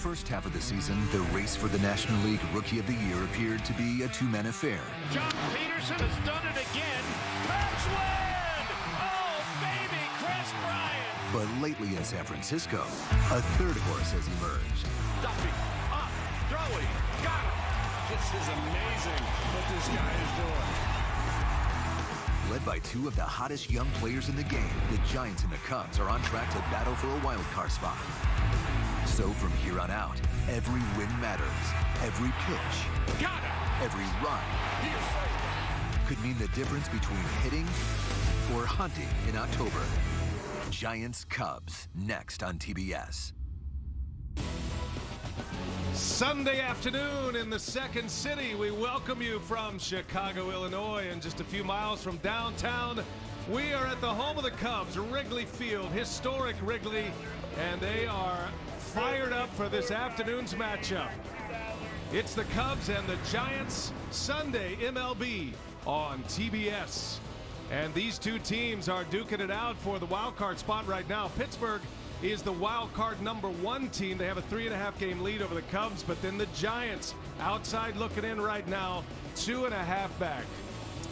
first half of the season, the race for the National League Rookie of the Year appeared to be a two-man affair. John Peterson has done it again. Cubs win! Oh, baby, Chris Bryant! But lately in San Francisco, a third horse has emerged. Duffy, up, throwing, got it! This is amazing what this guy is doing. Led by two of the hottest young players in the game, the Giants and the Cubs are on track to battle for a wild card spot. So from here on out, every win matters. Every pitch, Got it! every run could mean the difference between hitting or hunting in October. Giants-Cubs, next on TBS. Sunday afternoon in the Second City. We welcome you from Chicago, Illinois, and just a few miles from downtown. We are at the home of the Cubs, Wrigley Field, historic Wrigley, and they are fired up for this afternoon's matchup. It's the Cubs and the Giants, Sunday MLB on TBS. And these two teams are duking it out for the wild card spot right now. Pittsburgh is the wild card #1 team. They have a 3.5 game lead over the Cubs, but then the Giants outside looking in right now, 2.5 back.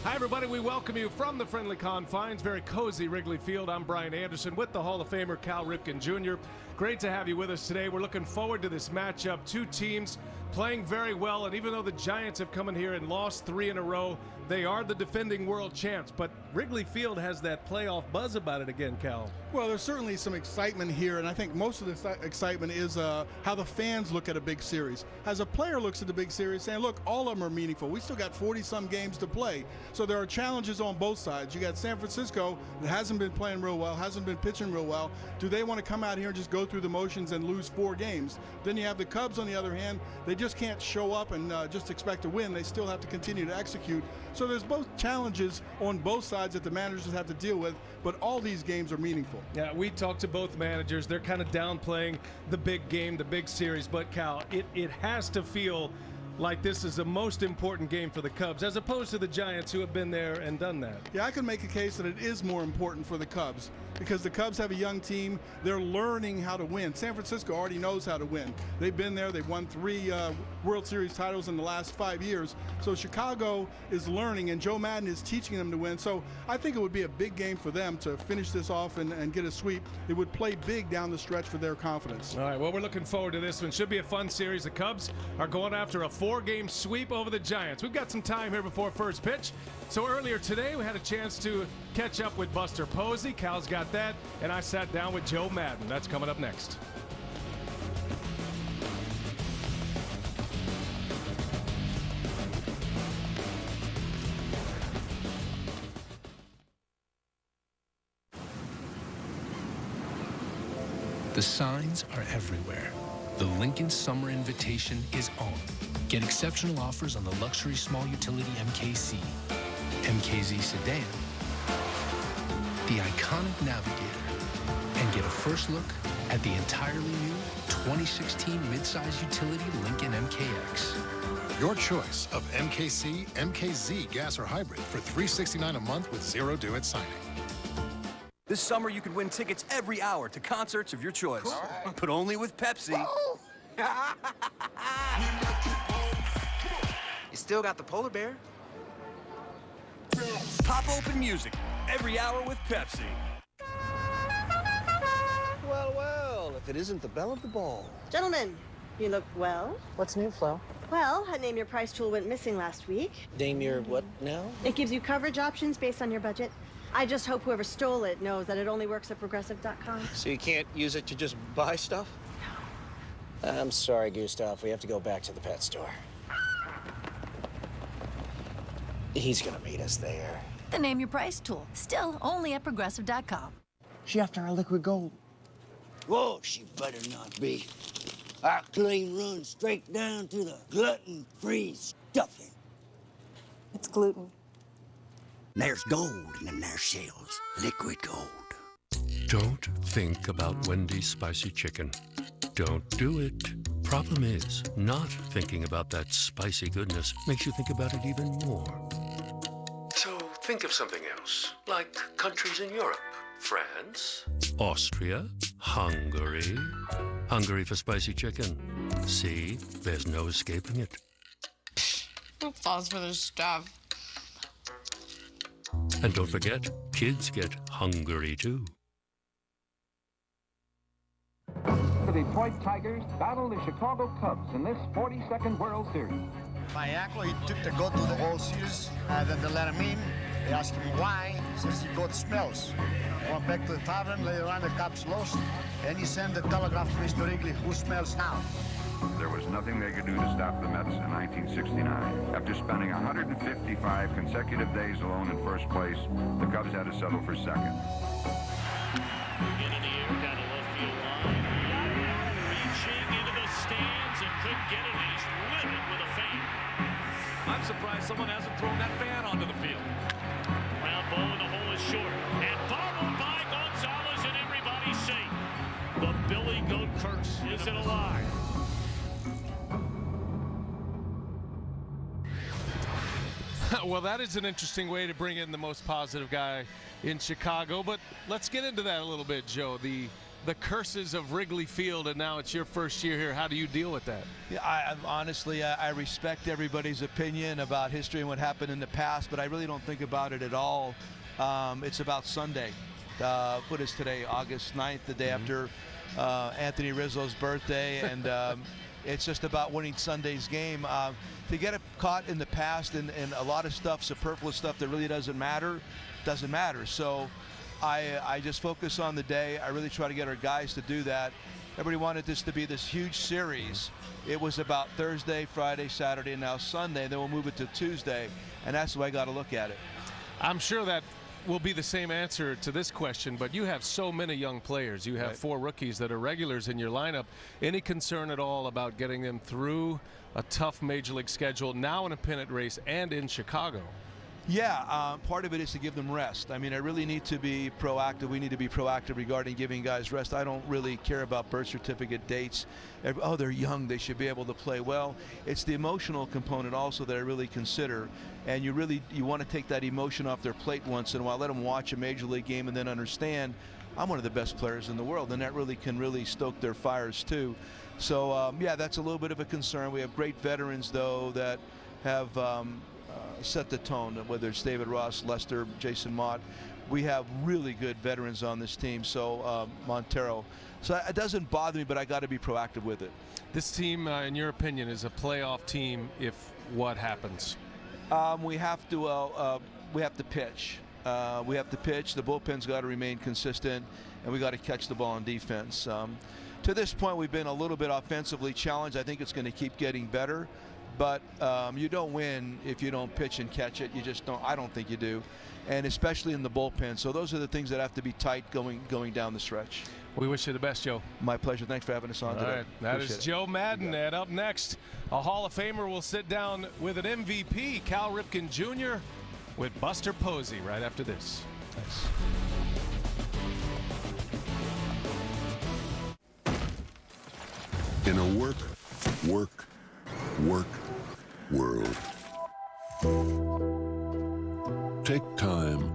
Hi, everybody. We welcome you from the friendly confines, very cozy Wrigley Field. I'm Brian Anderson with the Hall of Famer Cal Ripken Jr. Great to have you with us today. We're looking forward to this matchup. Two teams playing very well, and even though the Giants have come in here and lost 3 in a row, they are the defending world champs. But Wrigley Field has that playoff buzz about it again, Cal. Well, there's certainly some excitement here, and I think most of the excitement is how the fans look at a big series. As a player looks at the big series saying, look, all of them are meaningful. We still got 40-some games to play. So there are challenges on both sides. You got San Francisco that hasn't been playing real well, hasn't been pitching real well. Do they want to come out here and just go through the motions and lose 4 games? Then you have the Cubs, on the other hand. They just can't show up and just expect to win. They still have to continue to execute. So there's both challenges on both sides that the managers have to deal with, but all these games are meaningful. Yeah, we talked to both managers. They're kind of downplaying the big game, the big series. But, Cal, it has to feel like this is the most important game for the Cubs, as opposed to the Giants, who have been there and done that. Yeah, I can make a case that it is more important for the Cubs because the Cubs have a young team. They're learning how to win. San Francisco already knows how to win. They've been there. They've won 3 World Series titles in the last 5 years. So Chicago is learning, and Joe Madden is teaching them to win. So I think it would be a big game for them to finish this off and get a sweep. It would play big down the stretch for their confidence. All right, well, we're looking forward to this one. Should be a fun series. The Cubs are going after a 4-game sweep over the Giants. We've got some time here before first pitch. So earlier today, we had a chance to catch up with Buster Posey. Cal's got that. And I sat down with Joe Madden. That's coming up next. The signs are everywhere. The Lincoln Summer Invitation is on. Get exceptional offers on the luxury small utility MKC, MKZ sedan, the iconic Navigator, and get a first look at the entirely new 2016 midsize utility Lincoln MKX. Your choice of MKC, MKZ gas or hybrid for $369 a month with 0 due at signing. This summer, you could win tickets every hour to concerts of your choice, but only with Pepsi. You still got the polar bear? Pop open music every hour with Pepsi. Well, well, if it isn't the belle of the ball. Gentlemen, you look well. What's new, Flo? Well, a Name Your Price tool went missing last week. Name your what now? It gives you coverage options based on your budget. I just hope whoever stole it knows that it only works at Progressive.com. So you can't use it to just buy stuff? I'm sorry, Gustav. We have to go back to the pet store. He's gonna meet us there. The Name Your Price tool. Still only at Progressive.com. She after our liquid gold. Whoa, she better not be. Our claim runs straight down to the gluten-free stuffing. It's gluten. There's gold in them there shells. Liquid gold. Don't think about Wendy's spicy chicken. Don't do it. Problem is, not thinking about that spicy goodness makes you think about it even more. So think of something else, like countries in Europe. France, Austria, Hungary. Hungry for spicy chicken? See, there's no escaping it. Who falls for this stuff? And don't forget, kids get hungry too. The Detroit Tigers battle the Chicago Cubs in this 42nd World Series. My uncle, he took the goat to the World Series, and then they let him in. They asked him why. He says the goat smells. Went back to the tavern, later on the Cubs lost, and he sent the telegraph to Mr. Wrigley, who smells now. There was nothing they could do to stop the Mets in 1969. After spending 155 consecutive days alone in first place, the Cubs had to settle for second. In the air, down the left field line. Reaching into the stands and couldn't get it. He's lit it with a fan. I'm surprised someone hasn't thrown that fan onto the field. Ground ball in the hole is short. And bobbled by Gonzalez, and everybody's safe. The Billy Goat curse is it alive? Well, that is an interesting way to bring in the most positive guy in Chicago, but let's get into that a little bit, Joe. The curses of Wrigley Field, and now it's your first year here. How do you deal with that? Yeah, honestly, I respect everybody's opinion about history and what happened in the past, but I really don't think about it at all. It's about Sunday. What is today, August 9th, the day after Anthony Rizzo's birthday, and it's just about winning Sunday's game. To get it caught in the past and a lot of stuff, superfluous stuff that really doesn't matter. So I just focus on the day. I really try to get our guys to do that. Everybody wanted this to be this huge series. It was about Thursday, Friday, Saturday, and now Sunday. Then we'll move it to Tuesday, and that's the way I got to look at it. I'm sure that will be the same answer to this question, but you have so many young players. You have 4 rookies that are regulars in your lineup. Any concern at all about getting them through a tough Major League schedule, now in a pennant race and in Chicago? Yeah, part of it is to give them rest. I mean, I really need to be proactive. We need to be proactive regarding giving guys rest. I don't really care about birth certificate dates. Oh, they're young, they should be able to play well. It's the emotional component also that I really consider. And you want to take that emotion off their plate once in a while. Let them watch a Major League game and then understand I'm one of the best players in the world, and that really can stoke their fires too. So yeah, that's a little bit of a concern. We have great veterans though that have set the tone, whether it's David Ross, Lester, Jason Mott. We have really good veterans on this team, so Montero. So it doesn't bother me, but I got to be proactive with it. This team, in your opinion, is a playoff team if what happens? We have to pitch. We have to pitch. The bullpen's got to remain consistent, and we got to catch the ball on defense. To this point, we've been a little bit offensively challenged. I think it's going to keep getting better. But you don't win if you don't pitch and catch it. You just don't. I don't think you do, and especially in the bullpen. So those are the things that have to be tight going down the stretch. We wish you the best, Joe. My pleasure. Thanks for having us on today. All right. That is Joe Madden. And up next, a Hall of Famer will sit down with an MVP, Cal Ripken Jr., with Buster Posey right after this. Thanks. In a work world, take time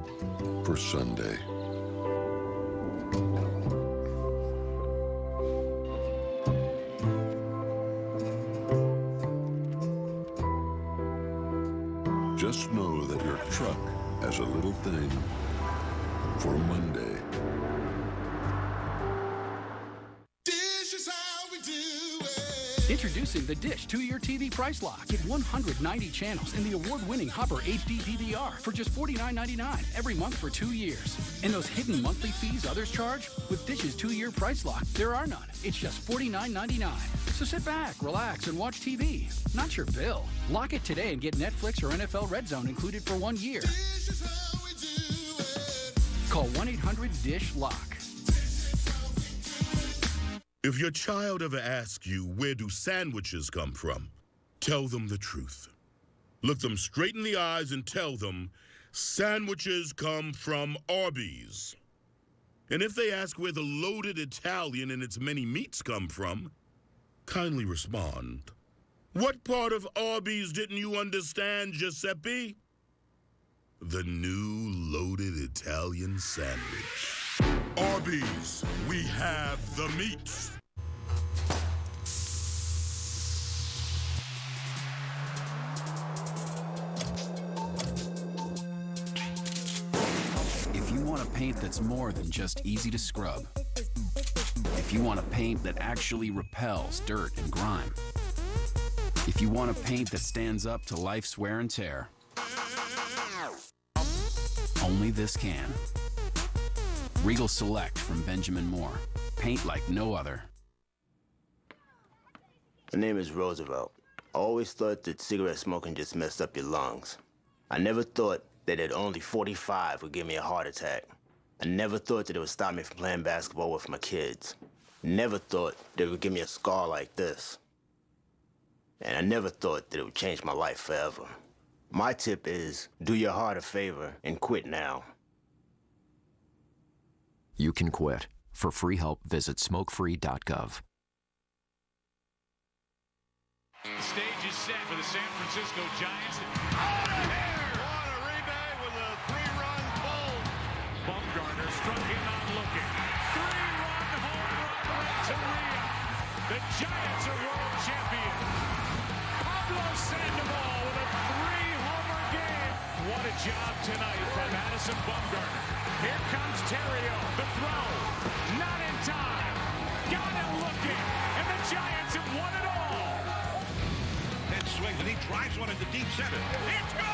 for Sunday. Just know that your truck has a little thing for Monday. Introducing the Dish 2-year TV price lock. Get 190 channels and the award-winning Hopper HD DVR for just $49.99 every month for 2 years. And those hidden monthly fees others charge? With Dish's 2-year price lock, there are none. It's just $49.99. So sit back, relax, and watch TV. Not your bill. Lock it today and get Netflix or NFL Red Zone included for 1 year. Call 1-800-DISH-LOCK. If your child ever asks you, where do sandwiches come from? Tell them the truth. Look them straight in the eyes and tell them, sandwiches come from Arby's. And if they ask where the loaded Italian and its many meats come from, kindly respond, what part of Arby's didn't you understand, Giuseppe? The new loaded Italian sandwich. Arby's, we have the meats. paint that's more than just easy to scrub. If you want a paint that actually repels dirt and grime. If you want a paint that stands up to life's wear and tear. Only this can. Regal Select from Benjamin Moore. Paint like no other. My name is Roosevelt. I always thought that cigarette smoking just messed up your lungs. I never thought that at only 45 would give me a heart attack. I never thought that it would stop me from playing basketball with my kids. Never thought that it would give me a scar like this. And I never thought that it would change my life forever. My tip is, do your heart a favor and quit now. You can quit. For free help, visit smokefree.gov. The stage is set for the San Francisco Giants. Out of here! What a rebate with a three-run pull. Bumgarner struck him out looking. Three-run home run to Rio. The Giants are world champions. Pablo Sandoval with a three-homer game. What a job tonight by Madison Bumgarner. Here comes Terrio. The throw. Not in time. Got him looking. And the Giants have won it all. Swings and he drives one into deep center. It's gone!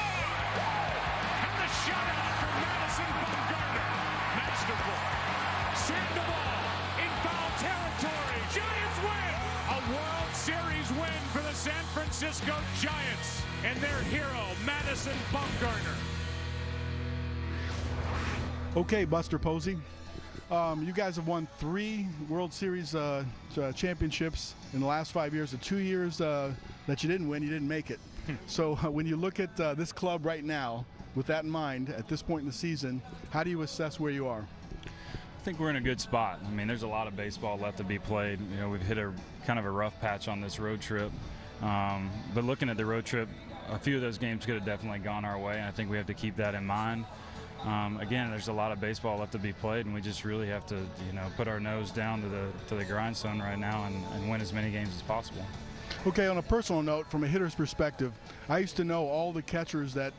And the shutout for Madison Bumgarner. Masterful. Sandoval in foul territory. Giants win! A World Series win for the San Francisco Giants and their hero, Madison Bumgarner. Okay, Buster Posey. You guys have won 3 World Series championships in the last 5 years. The 2 years that you didn't win, you didn't make it. So when you look at this club right now, with that in mind, at this point in the season, how do you assess where you are? I think we're in a good spot. I mean, there's a lot of baseball left to be played. You know, we've hit a kind of a rough patch on this road trip. But looking at the road trip, a few of those games could have definitely gone our way, and I think we have to keep that in mind. Again, there's a lot of baseball left to be played, and we just really have to, you know, put our nose down to the grindstone right now and win as many games as possible. Okay, on a personal note, from a hitter's perspective, I used to know all the catchers that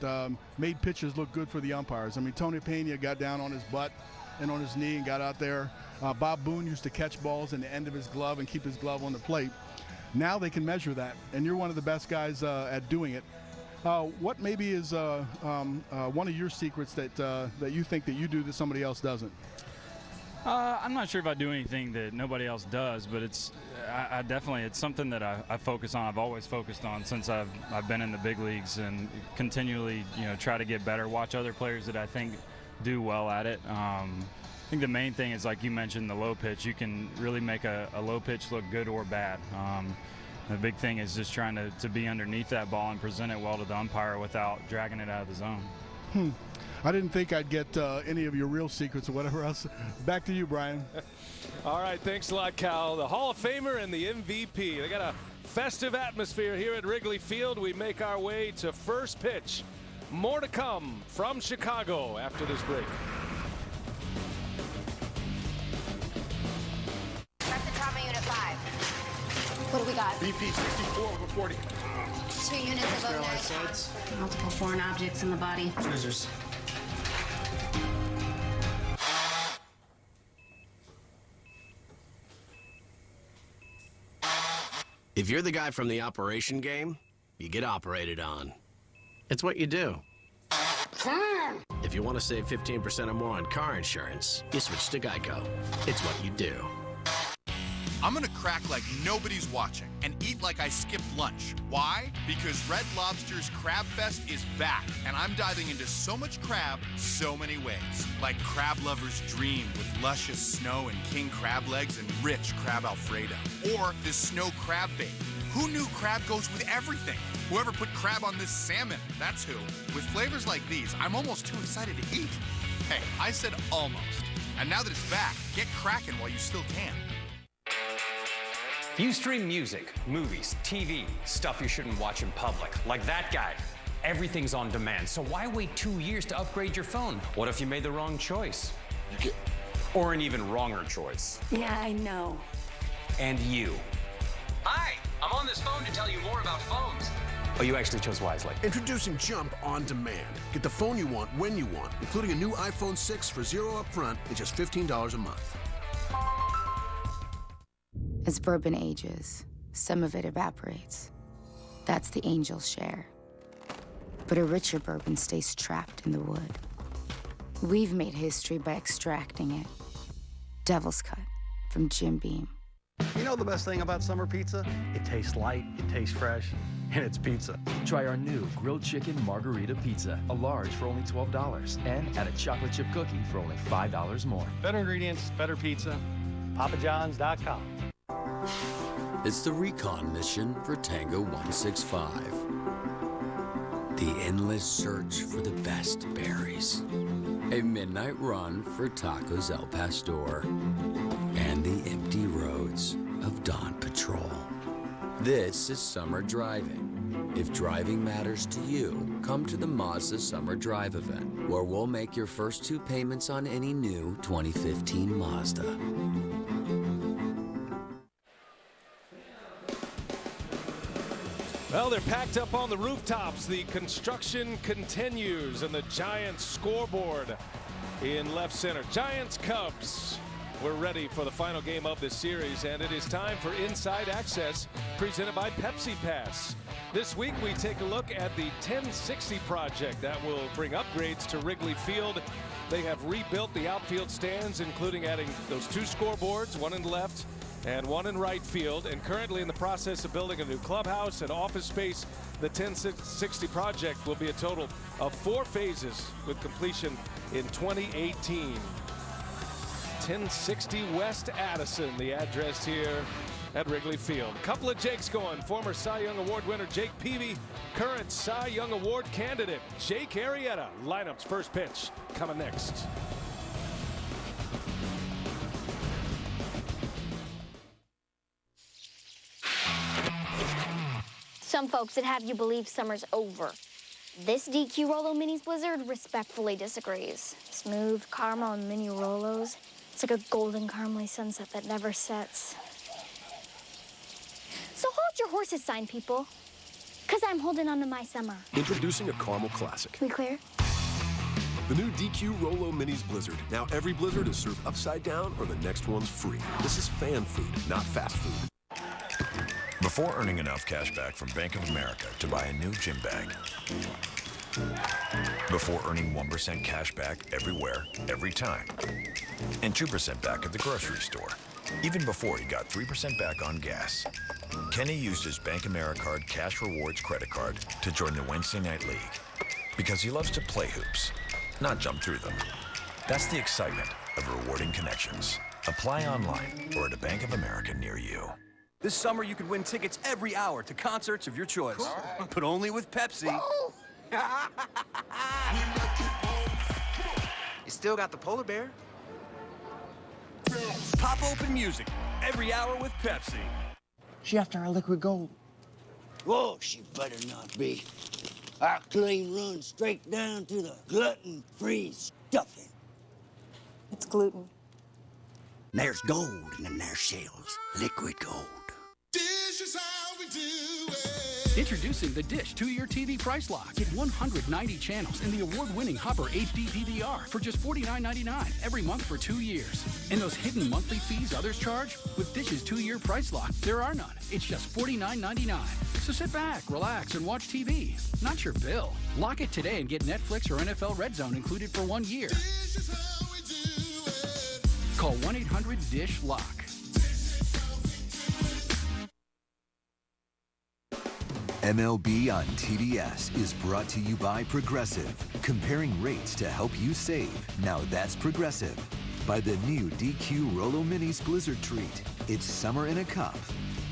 made pitches look good for the umpires. I mean, Tony Pena got down on his butt and on his knee and got out there. Bob Boone used to catch balls in the end of his glove and keep his glove on the plate. Now they can measure that, and you're one of the best guys at doing it. What maybe is one of your secrets that you think that you do that somebody else doesn't? I'm not sure if I do anything that nobody else does, but it's something that I focus on. I've always focused on since I've been in the big leagues, and continually, you know, try to get better. Watch other players that I think do well at it. I think the main thing is, like you mentioned, the low pitch. You can really make a low pitch look good or bad. The big thing is just trying to be underneath that ball and present it well to the umpire without dragging it out of the zone. I didn't think I'd get any of your real secrets or whatever else. Back to you, Brian. All right, thanks a lot, Cal. The Hall of Famer and the MVP. They got a festive atmosphere here at Wrigley Field. We make our way to first pitch. More to come from Chicago after this break. Press the trauma unit 5. What do we got? BP 64 over 40. 2 units of ONET. Multiple foreign objects in the body. Scissors. If you're the guy from the operation game, you get operated on. It's what you do. If you want to save 15% or more on car insurance, you switch to Geico. It's what you do. I'm gonna crack like nobody's watching and eat like I skipped lunch. Why? Because Red Lobster's Crab Fest is back, and I'm diving into so much crab, so many ways. Like crab lovers' dream with luscious snow and king crab legs and rich crab Alfredo. Or this snow crab bait. Who knew crab goes with everything? Whoever put crab on this salmon, that's who. With flavors like these, I'm almost too excited to eat. Hey, I said almost. And now that it's back, get cracking while you still can. You stream music, movies, TV, stuff you shouldn't watch in public. Like that guy. Everything's on demand, so why wait 2 years to upgrade your phone? What if you made the wrong choice? Or an even wronger choice? Yeah, I know. And you. Hi, I'm on this phone to tell you more about phones. Oh, you actually chose wisely. Introducing Jump on Demand. Get the phone you want when you want, including a new iPhone 6 for $0 upfront and just $15 a month. As bourbon ages, some of it evaporates. That's the angel's share. But a richer bourbon stays trapped in the wood. We've made history by extracting it. Devil's Cut from Jim Beam. You know the best thing about summer pizza? It tastes light, it tastes fresh, and it's pizza. Try our new grilled chicken margarita pizza, a large for only $12, and add a chocolate chip cookie for only $5 more. Better ingredients, better pizza. PapaJohns.com. It's the recon mission for Tango 165. The endless search for the best berries. A midnight run for Tacos El Pastor. And the empty roads of Dawn Patrol. This is summer driving. If driving matters to you, come to the Mazda Summer Drive event, where we'll make your first 2 payments on any new 2015 Mazda. Well, they're packed up on the rooftops. The construction continues, and the Giants scoreboard in left center. Giants Cubs. We're ready for the final game of this series, and it is time for Inside Access, presented by Pepsi Pass. This week, we take a look at the 1060 project that will bring upgrades to Wrigley Field. They have rebuilt the outfield stands, including adding those 2 scoreboards, one in left and one in right field, and currently in the process of building a new clubhouse and office space. The 1060 project will be a total of 4 phases with completion in 2018. 1060 West Addison, the address here at Wrigley Field. A couple of Jakes going. Former Cy Young Award winner Jake Peavy, current Cy Young Award candidate Jake Arrieta. Lineup's first pitch coming next. Some folks that have you believe summer's over. This DQ Rolo Minis Blizzard respectfully disagrees. Smooth caramel and mini Rolos. It's like a golden caramely sunset that never sets. So hold your horses, sign people, because I'm holding on to my summer. Introducing a caramel classic. We clear? The new DQ Rolo Minis Blizzard. Now every Blizzard is served upside down or the next one's free. This is fan food, not fast food. Before earning enough cash back from Bank of America to buy a new gym bag. Before earning 1% cash back everywhere, every time. And 2% back at the grocery store. Even before he got 3% back on gas. Kenny used his Bank Americard Cash Rewards credit card to join the Wednesday Night League. Because he loves to play hoops, not jump through them. That's the excitement of rewarding connections. Apply online or at a Bank of America near you. This summer, you could win tickets every hour to concerts of your choice. Cool. But only with Pepsi. You still got the polar bear? Pop open music every hour with Pepsi. She after our liquid gold. Whoa, she better not be. Our claim runs straight down to the gluten-free stuffing. It's gluten. There's gold in them there shells. Liquid gold. Dish is how we do it. Introducing the Dish 2-year TV price lock. Get 190 channels and the award-winning Hopper HD DVR for just $49.99 every month for 2 years. And those hidden monthly fees others charge? With Dish's 2-year price lock, there are none. It's just $49.99. So sit back, relax, and watch TV. Not your bill. Lock it today and get Netflix or NFL Red Zone included for 1 year. Dish is how we do it. Call 1-800-DISH-LOCK. MLB on TBS is brought to you by Progressive. Comparing rates to help you save. Now that's Progressive. By the new DQ Rolo Minis Blizzard Treat. It's summer in a cup.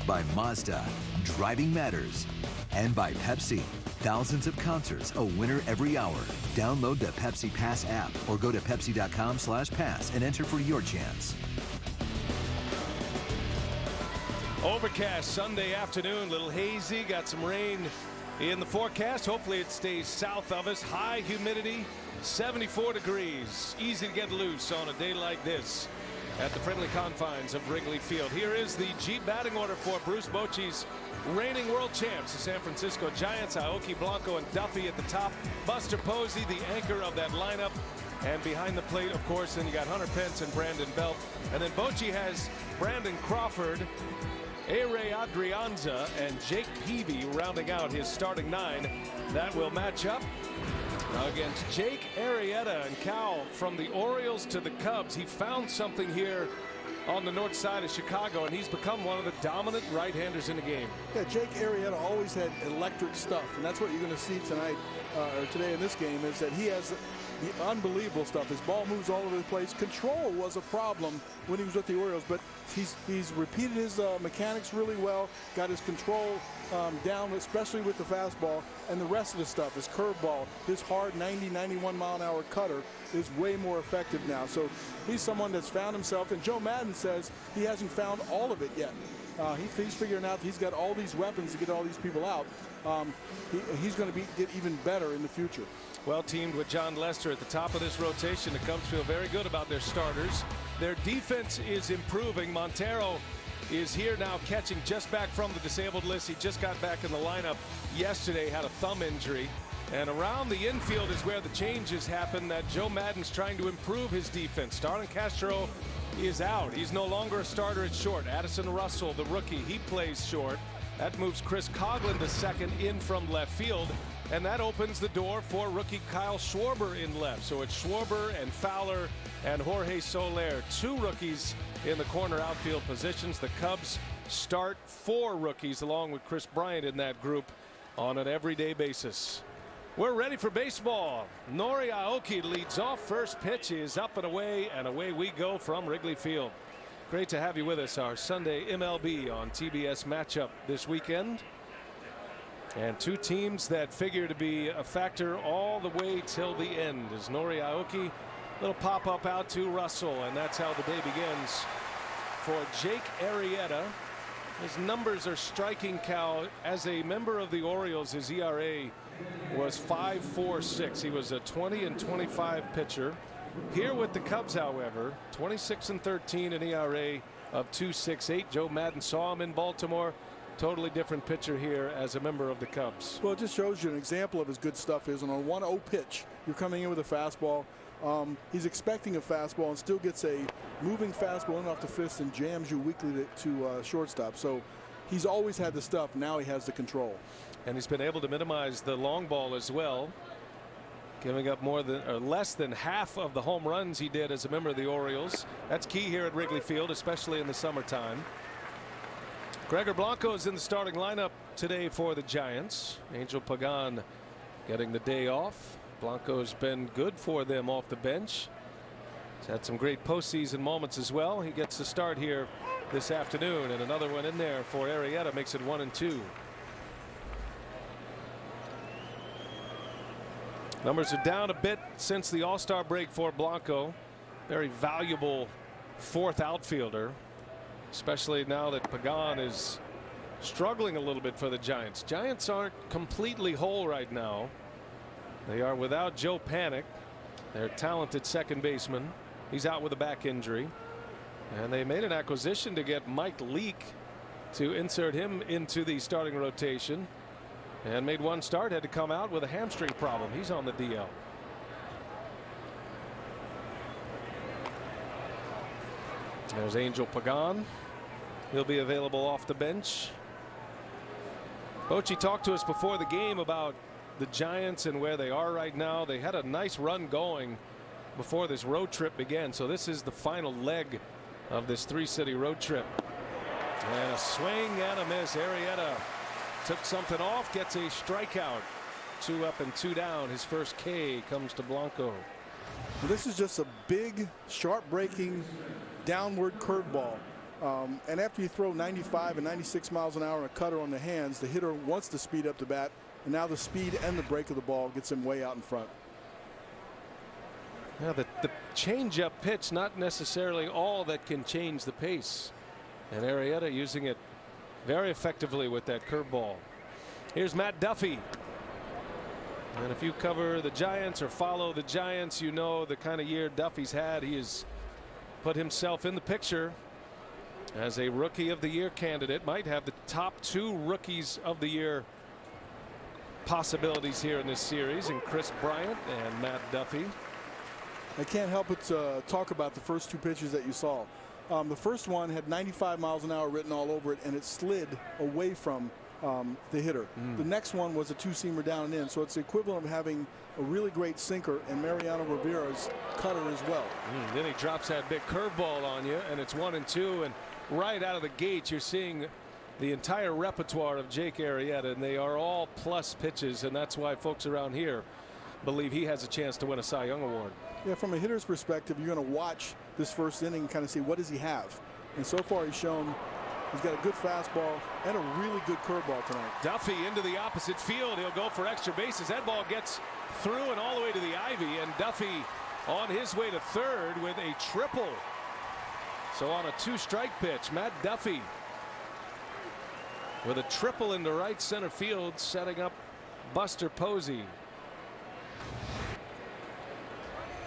By Mazda. Driving matters. And by Pepsi. Thousands of concerts, a winner every hour. Download the Pepsi Pass app or go to Pepsi.com/pass and enter for your chance. Overcast Sunday afternoon, little hazy, got some rain in the forecast. Hopefully it stays south of us. High humidity, 74 degrees. Easy to get loose on a day like this at the friendly confines of Wrigley Field. Here is the Jeep batting order for Bruce Bochy's reigning world champs, the San Francisco Giants. Aoki, Blanco, and Duffy at the top. Buster Posey, the anchor of that lineup. And behind the plate, of course, then you got Hunter Pence and Brandon Belt. And then Bochy has Brandon Crawford, Ray Adrianza, and Jake Peavy rounding out his starting 9. That will match up against Jake Arrieta. And Cal, from the Orioles to the Cubs, he found something here on the north side of Chicago, and he's become one of the dominant right-handers in the game. Yeah, Jake Arrieta always had electric stuff, and that's what you're going to see tonight or today in this game, is that he has the unbelievable stuff. His ball moves all over the place. Control was a problem when he was with the Orioles, but he's repeated his mechanics really well, got his control down, especially with the fastball, and the rest of the stuff, his curveball, his hard 90, 91 mile an hour cutter is way more effective now. So he's someone that's found himself, and Joe Madden says he hasn't found all of it yet. He's figuring out he's got all these weapons to get all these people out. He's going to get even better in the future. Well teamed with John Lester at the top of this rotation. The Cubs feel very good about their starters. Their defense is improving. Montero is here now, catching, just back from the disabled list. He just got back in the lineup yesterday, had a thumb injury. And around the infield is where the changes happen that Joe Madden's trying to improve his defense. Starlin Castro is out. He's no longer a starter at short. Addison Russell, the rookie, he plays short. That moves Chris Coughlin to second in from left field. And that opens the door for rookie Kyle Schwarber in left. So it's Schwarber and Fowler and Jorge Soler, 2 rookies in the corner outfield positions. The Cubs start 4 rookies along with Chris Bryant in that group on an everyday basis. We're ready for baseball. Nori Aoki leads off. First pitch is up and away we go from Wrigley Field. Great to have you with us. Our Sunday MLB on TBS matchup this weekend. And 2 teams that figure to be a factor all the way till the end. As Nori Aoki, little pop-up out to Russell, and that's how the day begins for Jake Arrieta. His numbers are striking, Cal. As a member of the Orioles, his ERA was 5.46. He was a 20-25 pitcher. Here with the Cubs, however, 26-13, an ERA of 2.68. Joe Madden saw him in Baltimore. Totally different pitcher here as a member of the Cubs. Well, it just shows you an example of his good stuff is on a 1-0 pitch, you're coming in with a fastball. He's expecting a fastball and still gets a moving fastball in off the fist and jams you weakly to shortstop. So he's always had the stuff. Now he has the control. And he's been able to minimize the long ball as well, giving up more than or less than half of the home runs he did as a member of the Orioles. That's key here at Wrigley Field, especially in the summertime. Gregor Blanco is in the starting lineup today for the Giants. Angel Pagan getting the day off. Blanco's been good for them off the bench. He's had some great postseason moments as well. He gets the start here this afternoon, and another one in there for Arrieta makes it 1-2. Numbers are down a bit since the All-Star break for Blanco. Very valuable 4th outfielder, especially now that Pagan is struggling a little bit for the Giants. Giants aren't completely whole right now. They are without Joe Panik, their talented second baseman. He's out with a back injury. And they made an acquisition to get Mike Leake to insert him into the starting rotation. And made one start, had to come out with a hamstring problem. He's on the DL. There's Angel Pagan. He'll be available off the bench. Bochy talked to us before the game about the Giants and where they are right now. They had a nice run going before this road trip began. So this is the final leg of this 3-city road trip. And a swing and a miss. Arrieta took something off, gets a strikeout. 2 up and 2 down. His first K comes to Blanco. This is just a big, sharp-breaking, downward curveball. And after you throw 95 and 96 miles an hour and a cutter on the hands, the hitter wants to speed up the bat. And now the speed and the break of the ball gets him way out in front. Yeah, the change-up pitch, not necessarily all that can change the pace. And Arrieta using it very effectively with that curveball. Here's Matt Duffy. And if you cover the Giants or follow the Giants, you know the kind of year Duffy's had. He has put himself in the picture as a Rookie of the Year candidate, might have the top 2 Rookies of the Year possibilities here in this series, and Chris Bryant and Matt Duffy. I can't help but talk about the first 2 pitches that you saw. The first one had 95 miles an hour written all over it, and it slid away from the hitter. The next one was a 2-seamer down and in, so it's the equivalent of having a really great sinker and Mariano Rivera's cutter as well. Then he drops that big curveball on you, and it's 1-2, and right out of the gate you're seeing the entire repertoire of Jake Arrieta, and they are all plus pitches, and that's why folks around here believe he has a chance to win a Cy Young Award. Yeah, from a hitter's perspective, you're going to watch this first inning and kind of see what does he have. And so far he's shown he's got a good fastball and a really good curveball tonight. Duffy into the opposite field. He'll go for extra bases. That ball gets through and all the way to the ivy, and Duffy on his way to third with a triple. So on a 2-strike pitch, Matt Duffy with a triple into right center field, setting up Buster Posey.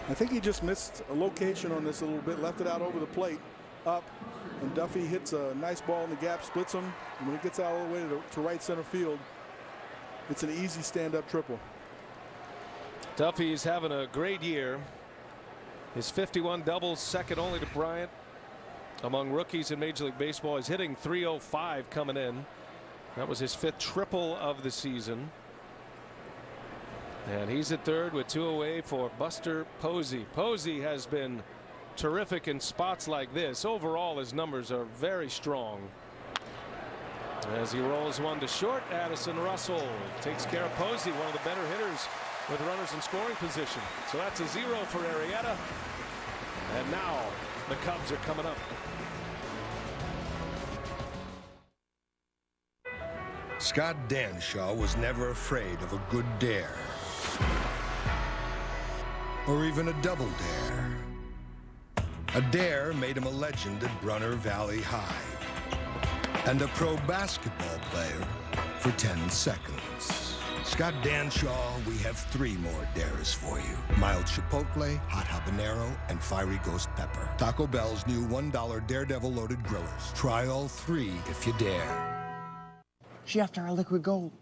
I think he just missed a location on this a little bit, left it out over the plate, up, and Duffy hits a nice ball in the gap, splits him, and when it gets out all the way to right center field, it's an easy stand-up triple. Duffy's having a great year. His 51 doubles, second only to Bryant among rookies in Major League Baseball. He's hitting .305 coming in. That was his 5th triple of the season. And he's at third with 2 away for Buster Posey. Posey has been terrific in spots like this. Overall, his numbers are very strong. As he rolls one to short, Addison Russell takes care of Posey, one of the better hitters with runners in scoring position. So that's a 0 for Arrieta. And now the Cubs are coming up. Scott Danshaw was never afraid of a good dare. Or even a double dare. A dare made him a legend at Brunner Valley High. And a pro basketball player for 10 seconds. Scott Danshaw, we have 3 more dares for you. Mild chipotle, hot habanero, and fiery ghost pepper. Taco Bell's new $1 Daredevil loaded grillers. Try all 3 if you dare. She after our liquid gold.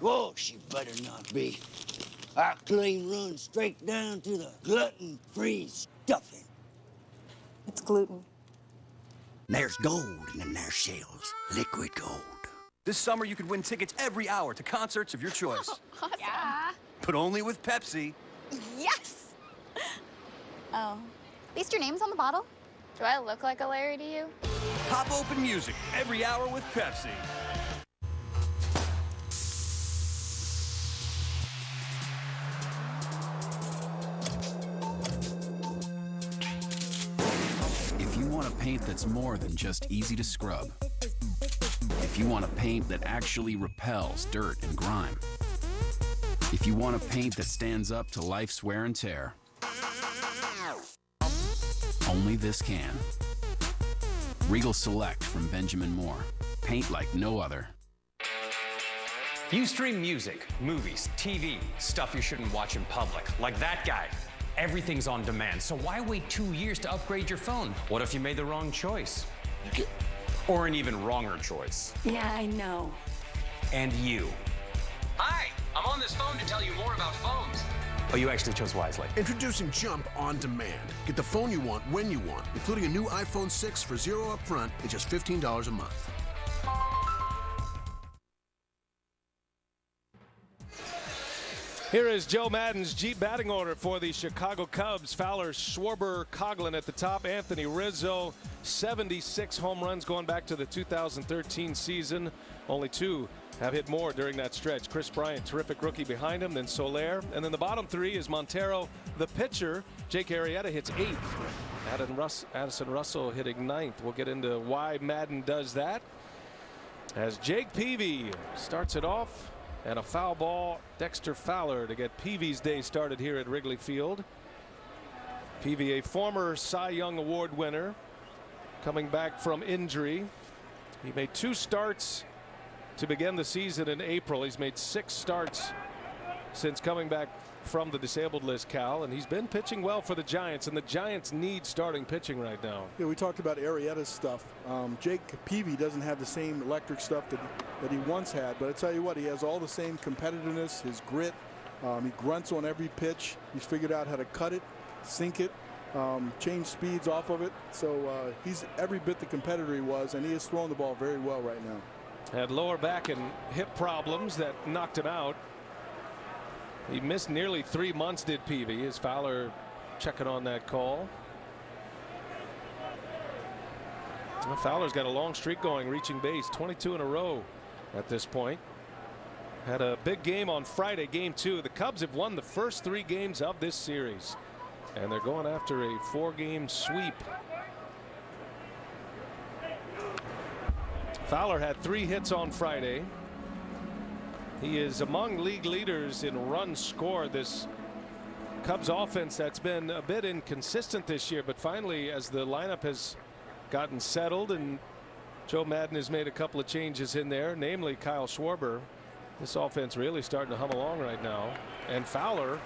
Whoa, she better not be. Our claim runs straight down to the gluten-free stuffing. It's gluten. There's gold in them there shells. Liquid gold. This summer, you could win tickets every hour to concerts of your choice. Awesome. Yeah. But only with Pepsi. Yes! Oh. At least your name's on the bottle. Do I look like a Larry to you? Pop open music every hour with Pepsi. If you want a paint that's more than just easy to scrub, if you want a paint that actually repels dirt and grime, if you want a paint that stands up to life's wear and tear, only this can. Regal Select from Benjamin Moore. Paint like no other. You stream music, movies, TV, stuff you shouldn't watch in public, like that guy. Everything's on demand, so why wait 2 years to upgrade your phone? What if you made the wrong choice? Or an even wronger choice? Yeah, I know. And you. Hi, I'm on this phone to tell you more about phones. Oh, you actually chose wisely. Introducing Jump on Demand. Get the phone you want when you want, including a new iPhone 6 for $0 up front and just $15 a month. Here is Joe Madden's Jeep batting order for the Chicago Cubs. Fowler, Schwarber, Coughlin at the top. Anthony Rizzo, 76 home runs going back to the 2013 season. Only 2 have hit more during that stretch. Chris Bryant, terrific rookie behind him, then Soler. And then the bottom 3 is Montero, the pitcher. Jake Arrieta hits 8th. Addison Russell hitting 9th. We'll get into why Madden does that. As Jake Peavy starts it off. And a foul ball, Dexter Fowler to get Peavy's day started here at Wrigley Field. Peavy, a former Cy Young Award winner, coming back from injury. He made 2 starts to begin the season in April. He's made 6 starts since coming back from the disabled list, Cal, and he's been pitching well for the Giants, and the Giants need starting pitching right now. Yeah, we talked about Arrieta's stuff. Jake Peavy doesn't have the same electric stuff that he once had, but I tell you what, he has all the same competitiveness, his grit. He grunts on every pitch. He's figured out how to cut it, sink it, change speeds off of it. So he's every bit the competitor he was, and he is throwing the ball very well right now. Had lower back and hip problems that knocked him out. He missed nearly 3 months, did Peavy, as Fowler checking on that call. Well, Fowler's got a long streak going, reaching base, 22 in a row at this point. Had a big game on Friday, game 2. The Cubs have won the first 3 games of this series, and they're going after a 4-game sweep. Fowler had 3 hits on Friday. He is among league leaders in runs scored. This Cubs offense that's been a bit inconsistent this year, but finally, as the lineup has gotten settled and Joe Madden has made a couple of changes in there, namely Kyle Schwarber, this offense really starting to hum along right now. And Fowler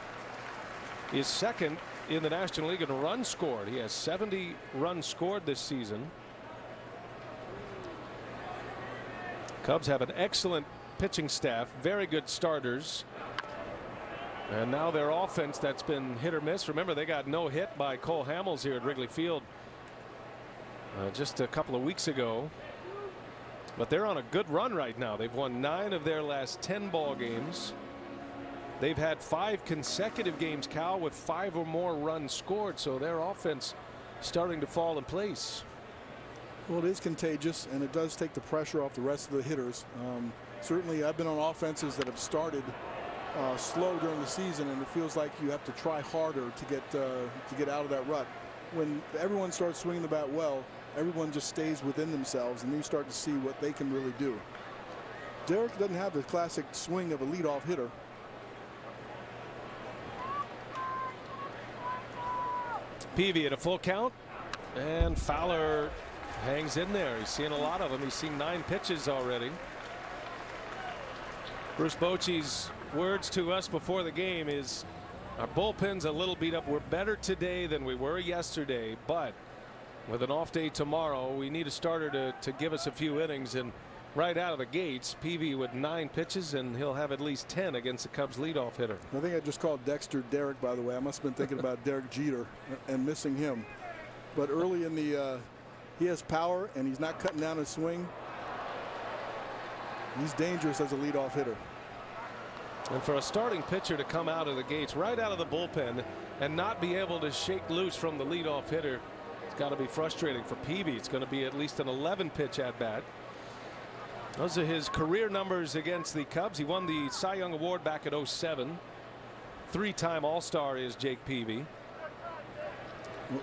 is second in the National League in runs scored. He has 70 runs scored this season. Cubs have an excellent pitching staff, very good starters, and now their offense that's been hit or miss. Remember, they got no hit by Cole Hamels here at Wrigley Field just a couple of weeks ago, but they're on a good run right now. They've won 9 of their last 10 ball games. They've had 5 consecutive games, Cal, with 5 or more runs scored, so their offense starting to fall in place. Well, it is contagious, and it does take the pressure off the rest of the hitters. Certainly, I've been on offenses that have started slow during the season, and it feels like you have to try harder to get out of that rut. When everyone starts swinging the bat well, everyone just stays within themselves, and then you start to see what they can really do. Derek doesn't have the classic swing of a leadoff hitter. Peavy at a full count, and Fowler hangs in there. He's seeing a lot of them. He's seen 9 pitches already. Bruce Bochy's words to us before the game is, our bullpen's a little beat up. We're better today than we were yesterday, but with an off day tomorrow, we need a starter to give us a few innings. And right out of the gates, Peavy with 9 pitches, and he'll have at least 10 against the Cubs leadoff hitter. I think I just called Dexter Derek, by the way. I must have been thinking about Derek Jeter and missing him. But early in the he has power, and he's not cutting down his swing. He's dangerous as a leadoff hitter. And for a starting pitcher to come out of the gates, right out of the bullpen, and not be able to shake loose from the leadoff hitter, it's got to be frustrating for Peavy. It's going to be at least an 11-pitch at bat. Those are his career numbers against the Cubs. He won the Cy Young Award back at '07. 3-time All-Star is Jake Peavy.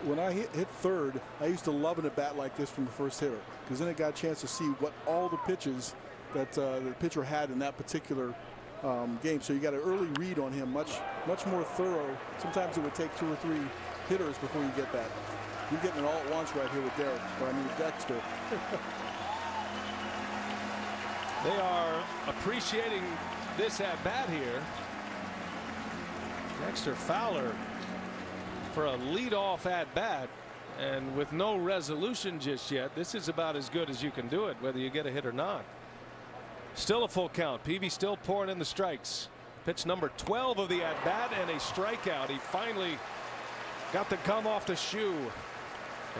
When I hit third, I used to love an at bat like this from the first hitter, because then I got a chance to see what all the pitches that the pitcher had in that particular game. So you got an early read on him, much more thorough. Sometimes it would take 2 or 3 hitters before you get that. You're getting it all at once right here with Derek, or I mean Dexter. They are appreciating this at bat here. Dexter Fowler for a leadoff at bat, and with no resolution just yet. This is about as good as you can do it, whether you get a hit or not. Still a full count. Peavy still pouring in the strikes. Pitch number 12 of the at bat, and a strikeout. He finally got the gum off the shoe,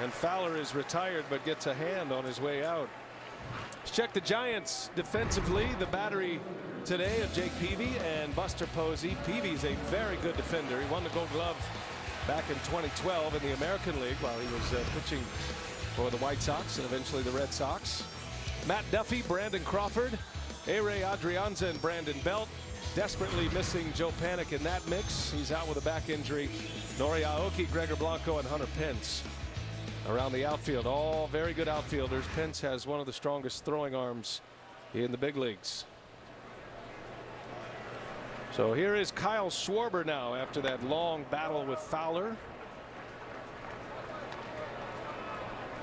and Fowler is retired but gets a hand on his way out. Let's check the Giants defensively. The battery today of Jake Peavy and Buster Posey. Peavy's a very good defender. He won the Gold Glove back in 2012 in the American League while he was pitching for the White Sox and eventually the Red Sox. Matt Duffy, Brandon Crawford, A-Ray Adrianza, and Brandon Belt. Desperately missing Joe Panik in that mix. He's out with a back injury. Nori Aoki, Gregor Blanco, and Hunter Pence around the outfield. All very good outfielders. Pence has one of the strongest throwing arms in the big leagues. So here is Kyle Schwarber now after that long battle with Fowler.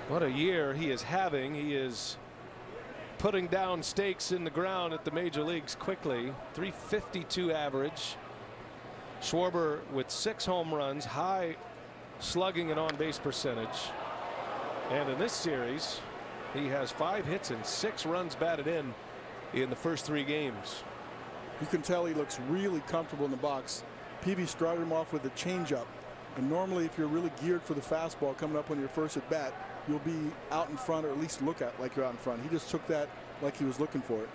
What a year he is having. He is putting down stakes in the ground at the major leagues quickly. .352 average. Schwarber with 6 home runs, high slugging and on-base percentage. And in this series, he has 5 hits and 6 runs batted in the first 3 games. You can tell he looks really comfortable in the box. Peavy started him off with a changeup. And normally, if you're really geared for the fastball coming up on your first at bat, you'll be out in front, or at least look at like you're out in front. He just took that like he was looking for it.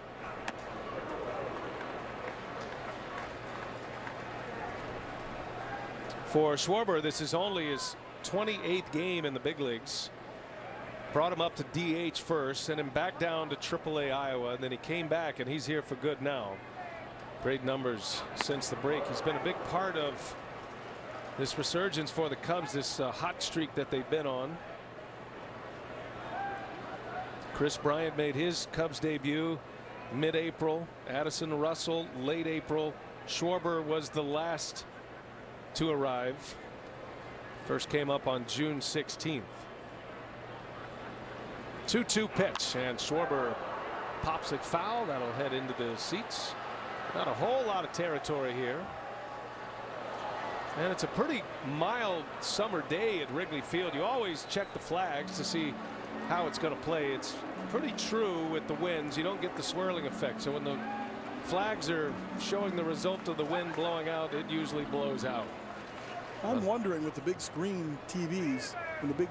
For Schwarber, this is only his 28th game in the big leagues. Brought him up to DH first, sent him back down to AAA Iowa, and then he came back, and he's here for good now. Great numbers since the break. He's been a big part of this resurgence for the Cubs, this hot streak that they've been on. Chris Bryant made his Cubs debut mid-April. Addison Russell late April. Schwarber was the last to arrive. First came up on June 16th. 2-2 pitch, and Schwarber pops it foul. That'll head into the seats. Not a whole lot of territory here. And it's a pretty mild summer day at Wrigley Field. You always check the flags to see how it's going to play. It's pretty true with the winds. You don't get the swirling effect. So when the flags are showing the result of the wind blowing out, it usually blows out. I'm wondering with the big screen TVs and the big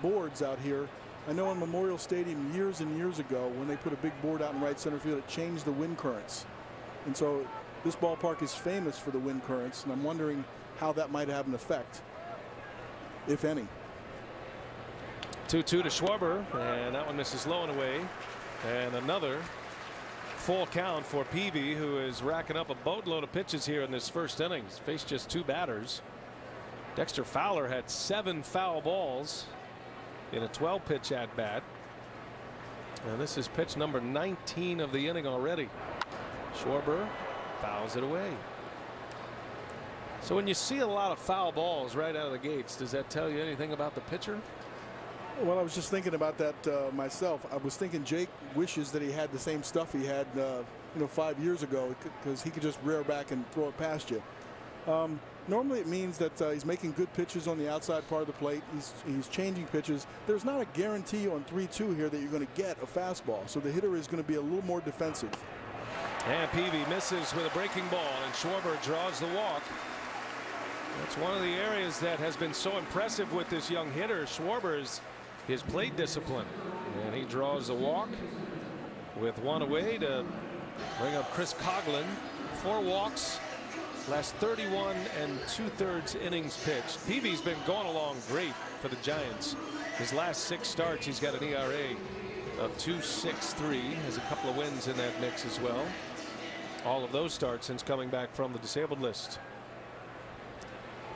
boards out here. I know in Memorial Stadium years and years ago, when they put a big board out in right center field, it changed the wind currents. And so this ballpark is famous for the wind currents, and I'm wondering how that might have an effect, if any. 2-2 to Schwarber, and that one misses low and away. And another full count for Peavy, who is racking up a boatload of pitches here in this first inning. He's faced just 2 batters. Dexter Fowler had 7 foul balls in a 12-pitch at bat. And this is pitch number 19 of the inning already. Schwarber fouls it away. So when you see a lot of foul balls right out of the gates, does that tell you anything about the pitcher? Well, I was just thinking about that myself. I was thinking Jake wishes that he had the same stuff he had 5 years ago, because he could just rear back and throw it past you. Normally it means that he's making good pitches on the outside part of the plate. He's changing pitches. There's not a guarantee on 3-2 here that you're going to get a fastball, so the hitter is going to be a little more defensive. And Peavy misses with a breaking ball, and Schwarber draws the walk. That's one of the areas that has been so impressive with this young hitter. Schwarber's his plate discipline, and he draws the walk with 1 away to bring up Chris Coghlan. 4 walks, last 31 2/3 innings pitched. Peavy's been going along great for the Giants. His last 6 starts, he's got an ERA of 2.63. Has a couple of wins in that mix as well. All of those starts since coming back from the disabled list.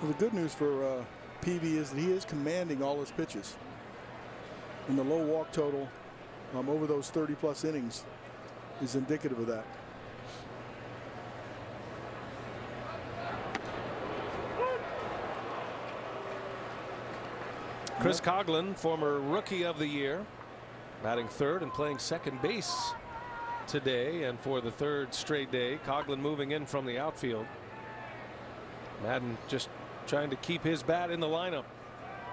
Well, the good news for Peavy is that he is commanding all his pitches. And the low walk total over those 30+ innings is indicative of that. Chris Coghlan, former Rookie of the Year, batting 3rd and playing second base today, and for the 3rd straight day. Coghlan moving in from the outfield. Madden just trying to keep his bat in the lineup.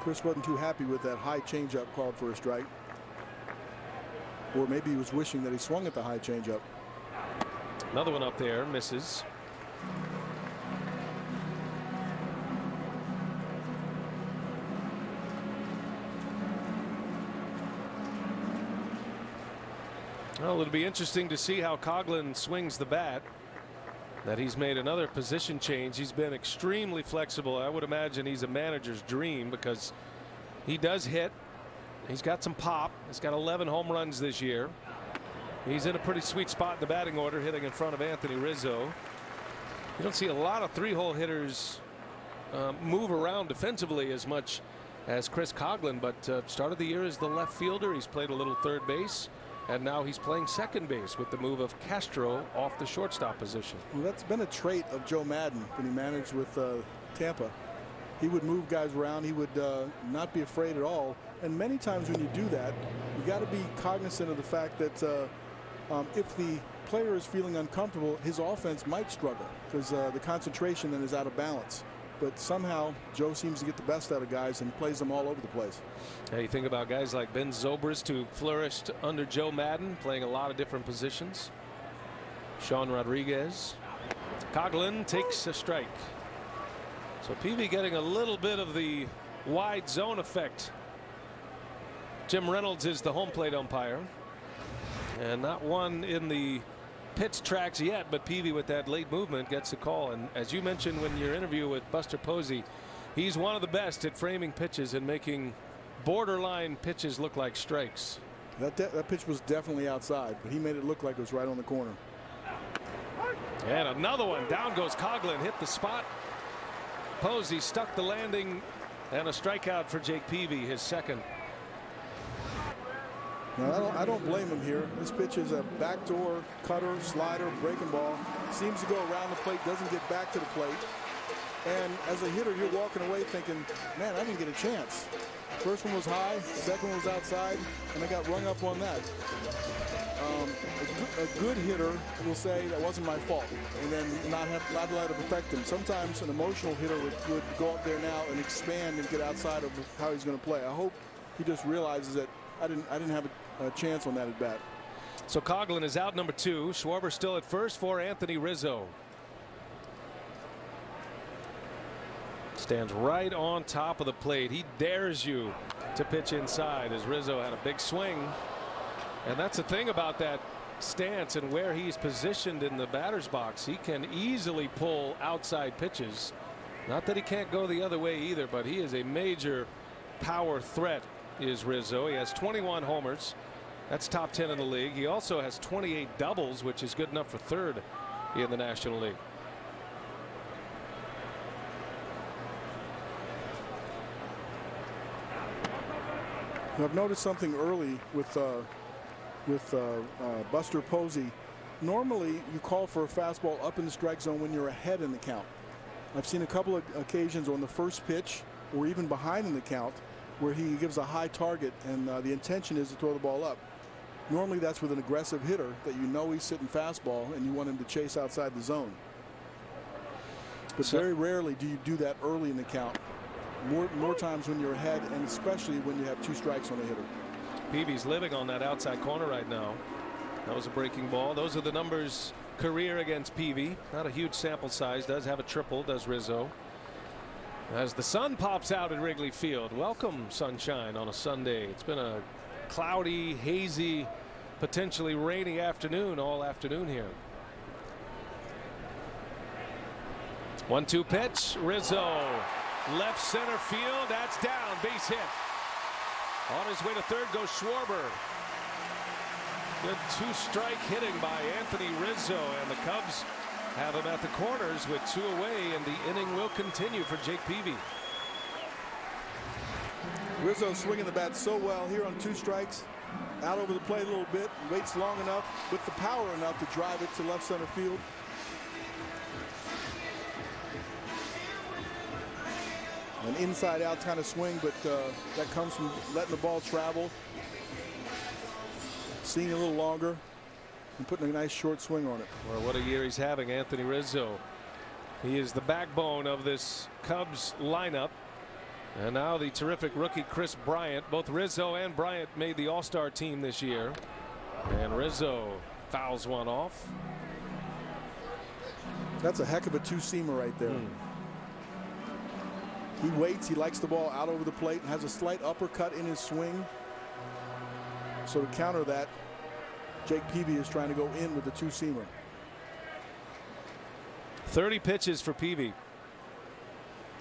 Chris wasn't too happy with that high changeup called for a strike. Or maybe he was wishing that he swung at the high changeup. Another one up there, misses. Well, it'll be interesting to see how Coghlan swings the bat. That he's made another position change. He's been extremely flexible. I would imagine he's a manager's dream, because he does hit. He's got some pop. He's got 11 home runs this year. He's in a pretty sweet spot in the batting order, hitting in front of Anthony Rizzo. You don't see a lot of 3-hole hitters move around defensively as much as Chris Coghlan, but started the year as the left fielder. He's played a little third base, and now he's playing second base with the move of Castro off the shortstop position. Well, that's been a trait of Joe Madden when he managed with Tampa. He would move guys around. He would not be afraid at all. And many times when you do that, you got to be cognizant of the fact that if the player is feeling uncomfortable, his offense might struggle because the concentration then is out of balance. But somehow Joe seems to get the best out of guys and plays them all over the place. Hey, you think about guys like Ben Zobrist, who flourished under Joe Madden, playing a lot of different positions. Sean Rodriguez. Coughlin takes a strike. So Peavy getting a little bit of the wide zone effect. Jim Reynolds is the home plate umpire. And not one in the pitch tracks yet, but Peavy with that late movement gets a call. And as you mentioned when your interview with Buster Posey, he's one of the best at framing pitches and making borderline pitches look like strikes. That pitch was definitely outside, but he made it look like it was right on the corner. And another one. Down goes Coughlin, hit the spot. Posey stuck the landing, and a strikeout for Jake Peavy, his second. Now, I don't blame him here. This pitch is a backdoor cutter, slider, breaking ball. Seems to go around the plate, doesn't get back to the plate. And as a hitter, you're walking away thinking, man, I didn't get a chance. First one was high, second one was outside, and I got rung up on that. A good hitter will say that wasn't my fault, and then not let it affect him. Sometimes an emotional hitter would go up there now and expand and get outside of how he's going to play. I hope he just realizes that I didn't have a chance on that at bat. So Coughlin is out, number 2. Schwarber still at first for Anthony Rizzo. Stands right on top of the plate. He dares you to pitch inside, as Rizzo had a big swing. And that's the thing about that stance and where he's positioned in the batter's box. He can easily pull outside pitches. Not that he can't go the other way either, but he is a major power threat, is Rizzo. He has 21 homers. That's top 10 in the league. He also has 28 doubles, which is good enough for third in the National League. I've noticed something early with Buster Posey. Normally you call for a fastball up in the strike zone when you're ahead in the count. I've seen a couple of occasions on the first pitch or even behind in the count where he gives a high target and the intention is to throw the ball up. Normally that's with an aggressive hitter that you know he's sitting fastball and you want him to chase outside the zone. But very rarely do you do that early in the count. More times when you're ahead, and especially when you have 2 strikes on a hitter. Peavy's living on that outside corner right now. That was a breaking ball. Those are the numbers career against Peavy. Not a huge sample size. Does have a triple, does Rizzo. As the sun pops out at Wrigley Field. Welcome sunshine on a Sunday. It's been a cloudy, hazy, potentially rainy afternoon all afternoon here. 1-2 pitch. Rizzo. Left center field. That's down. Base hit. On his way to third goes Schwarber. Good 2-strike hitting by Anthony Rizzo, and the Cubs have him at the corners with 2 away, and the inning will continue for Jake Peavy. Rizzo swinging the bat so well here on 2 strikes. Out over the plate a little bit. Waits long enough with the power enough to drive it to left center field. An inside out kind of swing, but that comes from letting the ball travel, seeing a little longer, and putting a nice short swing on it. Well, what a year he's having, Anthony Rizzo. He is the backbone of this Cubs lineup. And now the terrific rookie Chris Bryant. Both Rizzo and Bryant made the All-Star team this year. And Rizzo fouls one off. That's a heck of a 2-seamer right there. He waits. He likes the ball out over the plate and has a slight uppercut in his swing. So to counter that, Jake Peavy is trying to go in with the 2-seamer. 30 pitches for Peavy.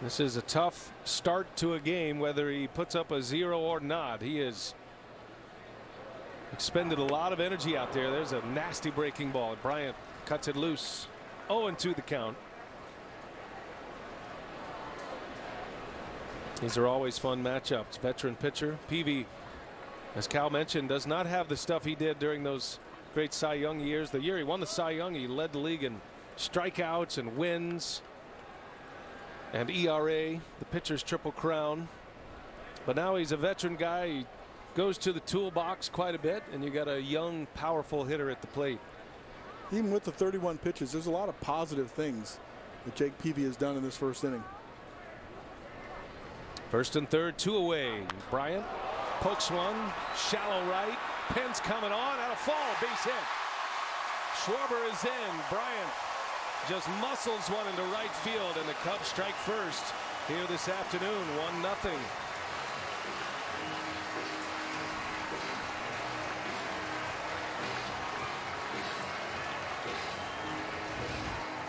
This is a tough start to a game, whether he puts up a 0 or not. He has expended a lot of energy out there. There's a nasty breaking ball. Bryant cuts it loose. 0-2 the count. These are always fun matchups. Veteran pitcher Peavy, as Cal mentioned, does not have the stuff he did during those great Cy Young years. The year he won the Cy Young, he led the league in strikeouts and wins and ERA, the pitcher's triple crown. But now he's a veteran guy. He goes to the toolbox quite a bit, and you got a young, powerful hitter at the plate. even with the 31 pitches, there's a lot of positive things that Jake Peavy has done in this first inning. First and third, 2 away. Bryant pokes one, shallow right. Penn's coming on, out of fall, base hit. Schwarber is in. Bryant just muscles one into right field, and the Cubs strike first here this afternoon, 1-0.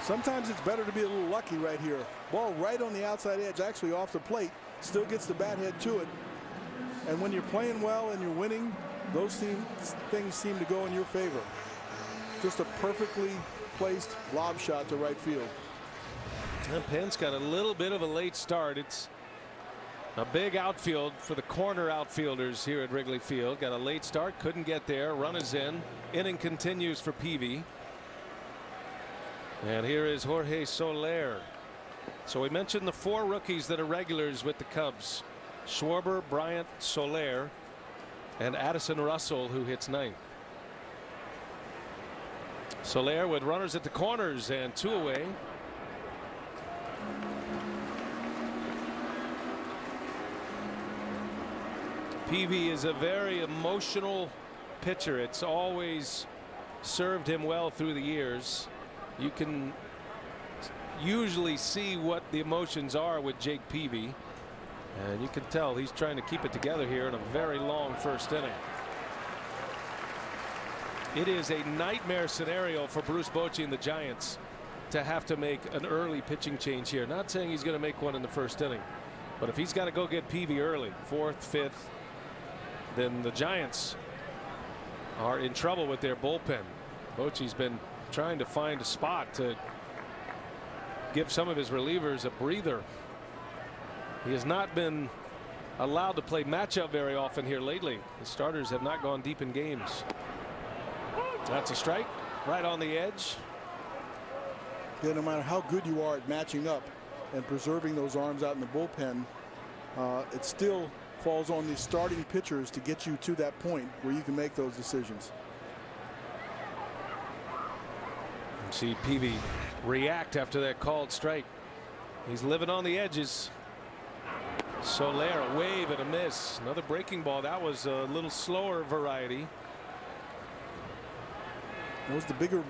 Sometimes it's better to be a little lucky right here. Ball right on the outside edge, actually off the plate, still gets the bat head to it. And when you're playing well and you're winning, those things seem to go in your favor. Just a perfectly placed lob shot to right field. And Penn's got a little bit of a late start. It's a big outfield for the corner outfielders here at Wrigley Field. Got a late start, couldn't get there. Run is in. Inning continues for Peavy. And here is Jorge Soler. So we mentioned the 4 rookies that are regulars with the Cubs: Schwarber, Bryant, Soler, and Addison Russell, who hits 9th. Soler with runners at the corners and 2 away. Peavy is a very emotional pitcher. It's always served him well through the years. You can usually see what the emotions are with Jake Peavy, and you can tell he's trying to keep it together here in a very long first inning. It is a nightmare scenario for Bruce Bochy and the Giants to have to make an early pitching change here. Not saying he's going to make one in the first inning, but if he's got to go get Peavy early, 4th, 5th, then the Giants are in trouble with their bullpen. Bochy's been trying to find a spot to give some of his relievers a breather. He has not been allowed to play matchup very often here lately. The starters have not gone deep in games. That's a strike right on the edge. Yeah, no matter how good you are at matching up and preserving those arms out in the bullpen, it still falls on the starting pitchers to get you to that point where you can make those decisions. See Peavy react after that called strike. He's living on the edges. Soler, a wave and a miss. Another breaking ball. That was a little slower variety. That was the bigger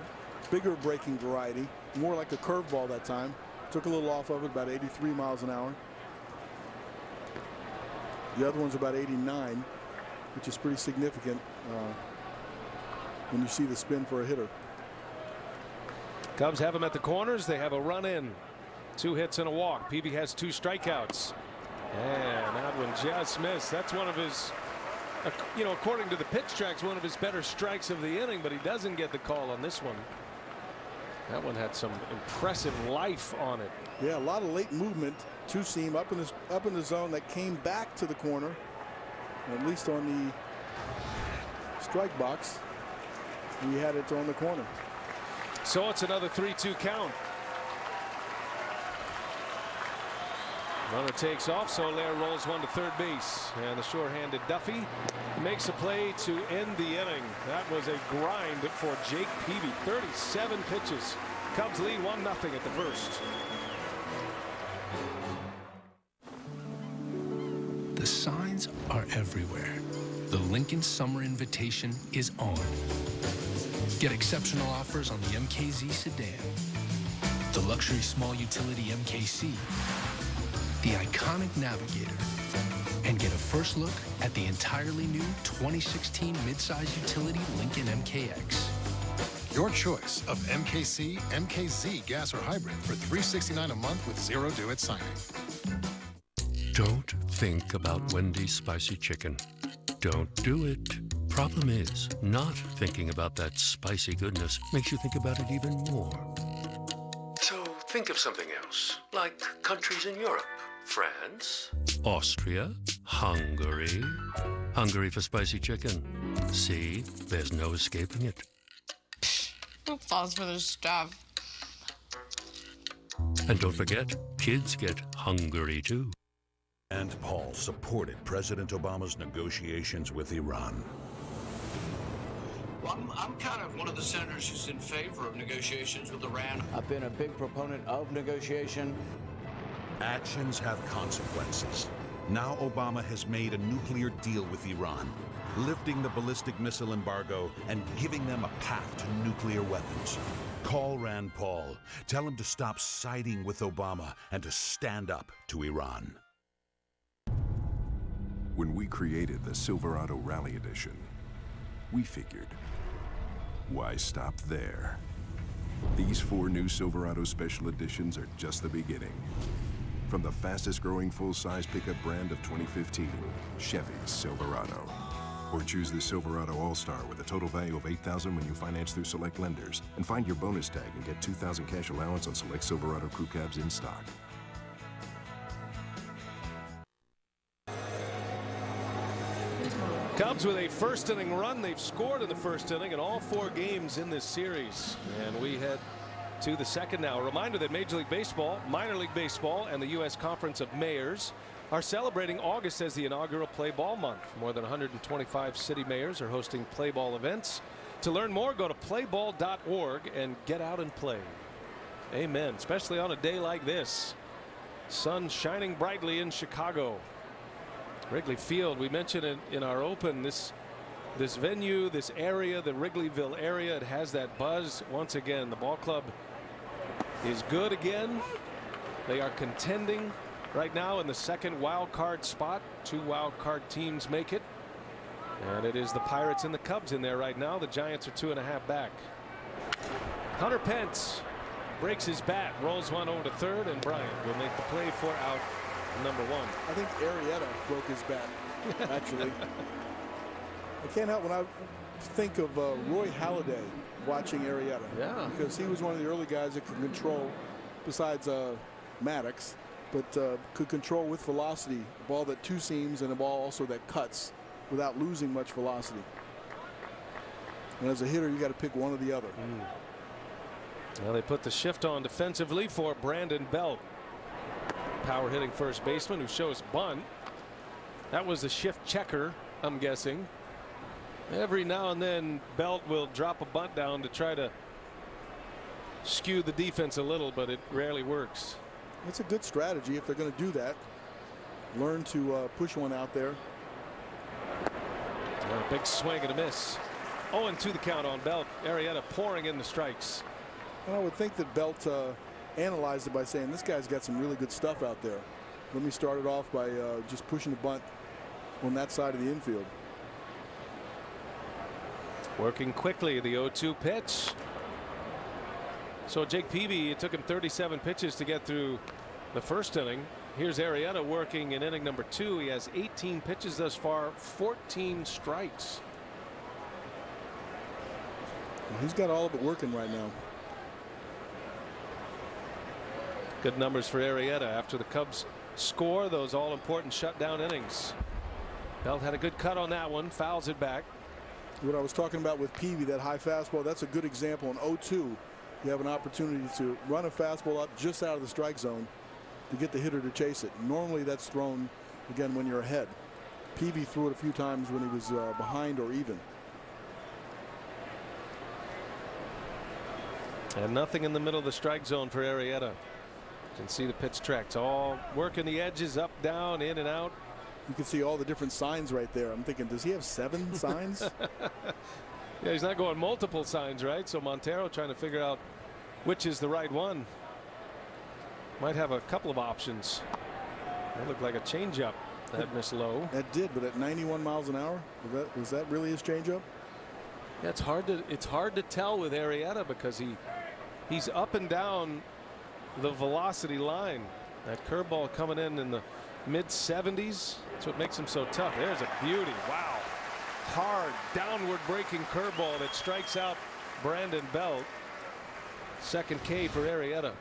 breaking variety. More like a curveball that time. Took a little off of it, about 83 miles an hour. The other one's about 89, which is pretty significant when you see the spin for a hitter. Cubs have him at the corners. They have a run in. 2 hits and a walk. Peavy has 2 strikeouts. And that one just missed. That's one of his, according to the pitch tracks, one of his better strikes of the inning, but he doesn't get the call on this one. That one had some impressive life on it. Yeah, a lot of late movement. 2-seam up in the zone that came back to the corner, at least on the strike box. We had it on the corner. So it's another 3-2 count. Runner takes off. Soler rolls one to third base, and the sure-handed Duffy makes a play to end the inning. That was a grind for Jake Peavy. 37 pitches. Cubs lead 1-0 at the first. The signs are everywhere. The Lincoln Summer Invitation is on. Get exceptional offers on the MKZ sedan, the luxury small utility MKC, the iconic Navigator, and get a first look at the entirely new 2016 midsize utility Lincoln MKX. Your choice of MKC, MKZ, gas or hybrid for $369 a month with zero due at signing. Don't think about Wendy's spicy chicken. Don't do it. Problem is, not thinking about that spicy goodness makes you think about it even more. So think of something else, like countries in Europe. France, Austria, Hungary. Hungary for spicy chicken. See, there's no escaping it. Who falls for this stuff? And don't forget, kids get hungry too. And Paul supported President Obama's negotiations with Iran. I'm kind of one of the senators who's in favor of negotiations with Iran. I've been a big proponent of negotiation. Actions have consequences. Now Obama has made a nuclear deal with Iran, lifting the ballistic missile embargo and giving them a path to nuclear weapons. Call Rand Paul. Tell him to stop siding with Obama and to stand up to Iran. When we created the Silverado Rally Edition, we figured, why stop there? These 4 new Silverado Special Editions are just the beginning. From the fastest growing full-size pickup brand of 2015, Chevy's Silverado. Or choose the Silverado All-Star with a total value of $8,000 when you finance through select lenders. And find your bonus tag and get $2,000 cash allowance on select Silverado crew cabs in stock. Cubs with a first inning run. They've scored in the first inning in all 4 games in this series. And we head to the second now. A reminder that Major League Baseball, Minor League Baseball, and the U.S. Conference of Mayors are celebrating August as the inaugural Play Ball Month. More than 125 city mayors are hosting Play Ball events. To learn more, go to playball.org and get out and play. Amen. Especially on a day like this. Sun shining brightly in Chicago. Wrigley Field, we mentioned it in our open, this venue, this area, the Wrigleyville area, it has that buzz. Once again, the ball club is good again. They are contending right now in the second wild card spot. 2 wild card teams make it. And it is the Pirates and the Cubs in there right now. The Giants are 2.5 back. Hunter Pence breaks his bat, rolls one over to third, and Bryant will make the play for out number 1. I think Arrieta broke his bat, actually. I can't help when I think of Roy Halladay watching Arrieta. Yeah. Because he was one of the early guys that could control, besides Maddox, but could control with velocity a ball that 2 seams and a ball also that cuts without losing much velocity. And as a hitter, you got to pick one or the other. Well, they put the shift on defensively for Brandon Belt. Power hitting first baseman who shows bunt. That was the shift checker, I'm guessing. Every now and then Belt will drop a bunt down to try to skew the defense a little, but it rarely works. It's a good strategy if they're going to do that. Learn to push one out there. Well, a big swing and a miss. 0-2 the count on Belt. Arrieta pouring in the strikes. And I would think that Belt analyzed it by saying, this guy's got some really good stuff out there. Let me start it off by just pushing the bunt on that side of the infield. Working quickly, the 0-2 pitch. So Jake Peavy, it took him 37 pitches to get through the first inning. Here's Arrieta working in inning number 2. He has 18 pitches thus far, 14 strikes. He's got all of it working right now. Good numbers for Arrieta after the Cubs score those all-important shutdown innings. Belt had a good cut on that one, fouls it back. What I was talking about with Peavy, that high fastball, that's a good example. In 0-2, you have an opportunity to run a fastball up just out of the strike zone to get the hitter to chase it. Normally that's thrown, again, when you're ahead. Peavy threw it a few times when he was behind or even. And nothing in the middle of the strike zone for Arrieta. You can see the pitch tracks all working the edges, up, down, in and out. You can see all the different signs right there. I'm thinking, does he have 7 signs? Yeah, he's not going multiple signs, right? So Montero trying to figure out which is the right one. Might have a couple of options. That looked like a changeup that missed low. That did, but at 91 miles an hour, was that really his changeup? Yeah, it's hard to tell with Arrieta because he's up and down the velocity line. That curveball coming in the mid 70s. That's what makes him so tough. There's a beauty. Wow. Hard downward breaking curveball that strikes out Brandon Belt. Second K for Arrieta.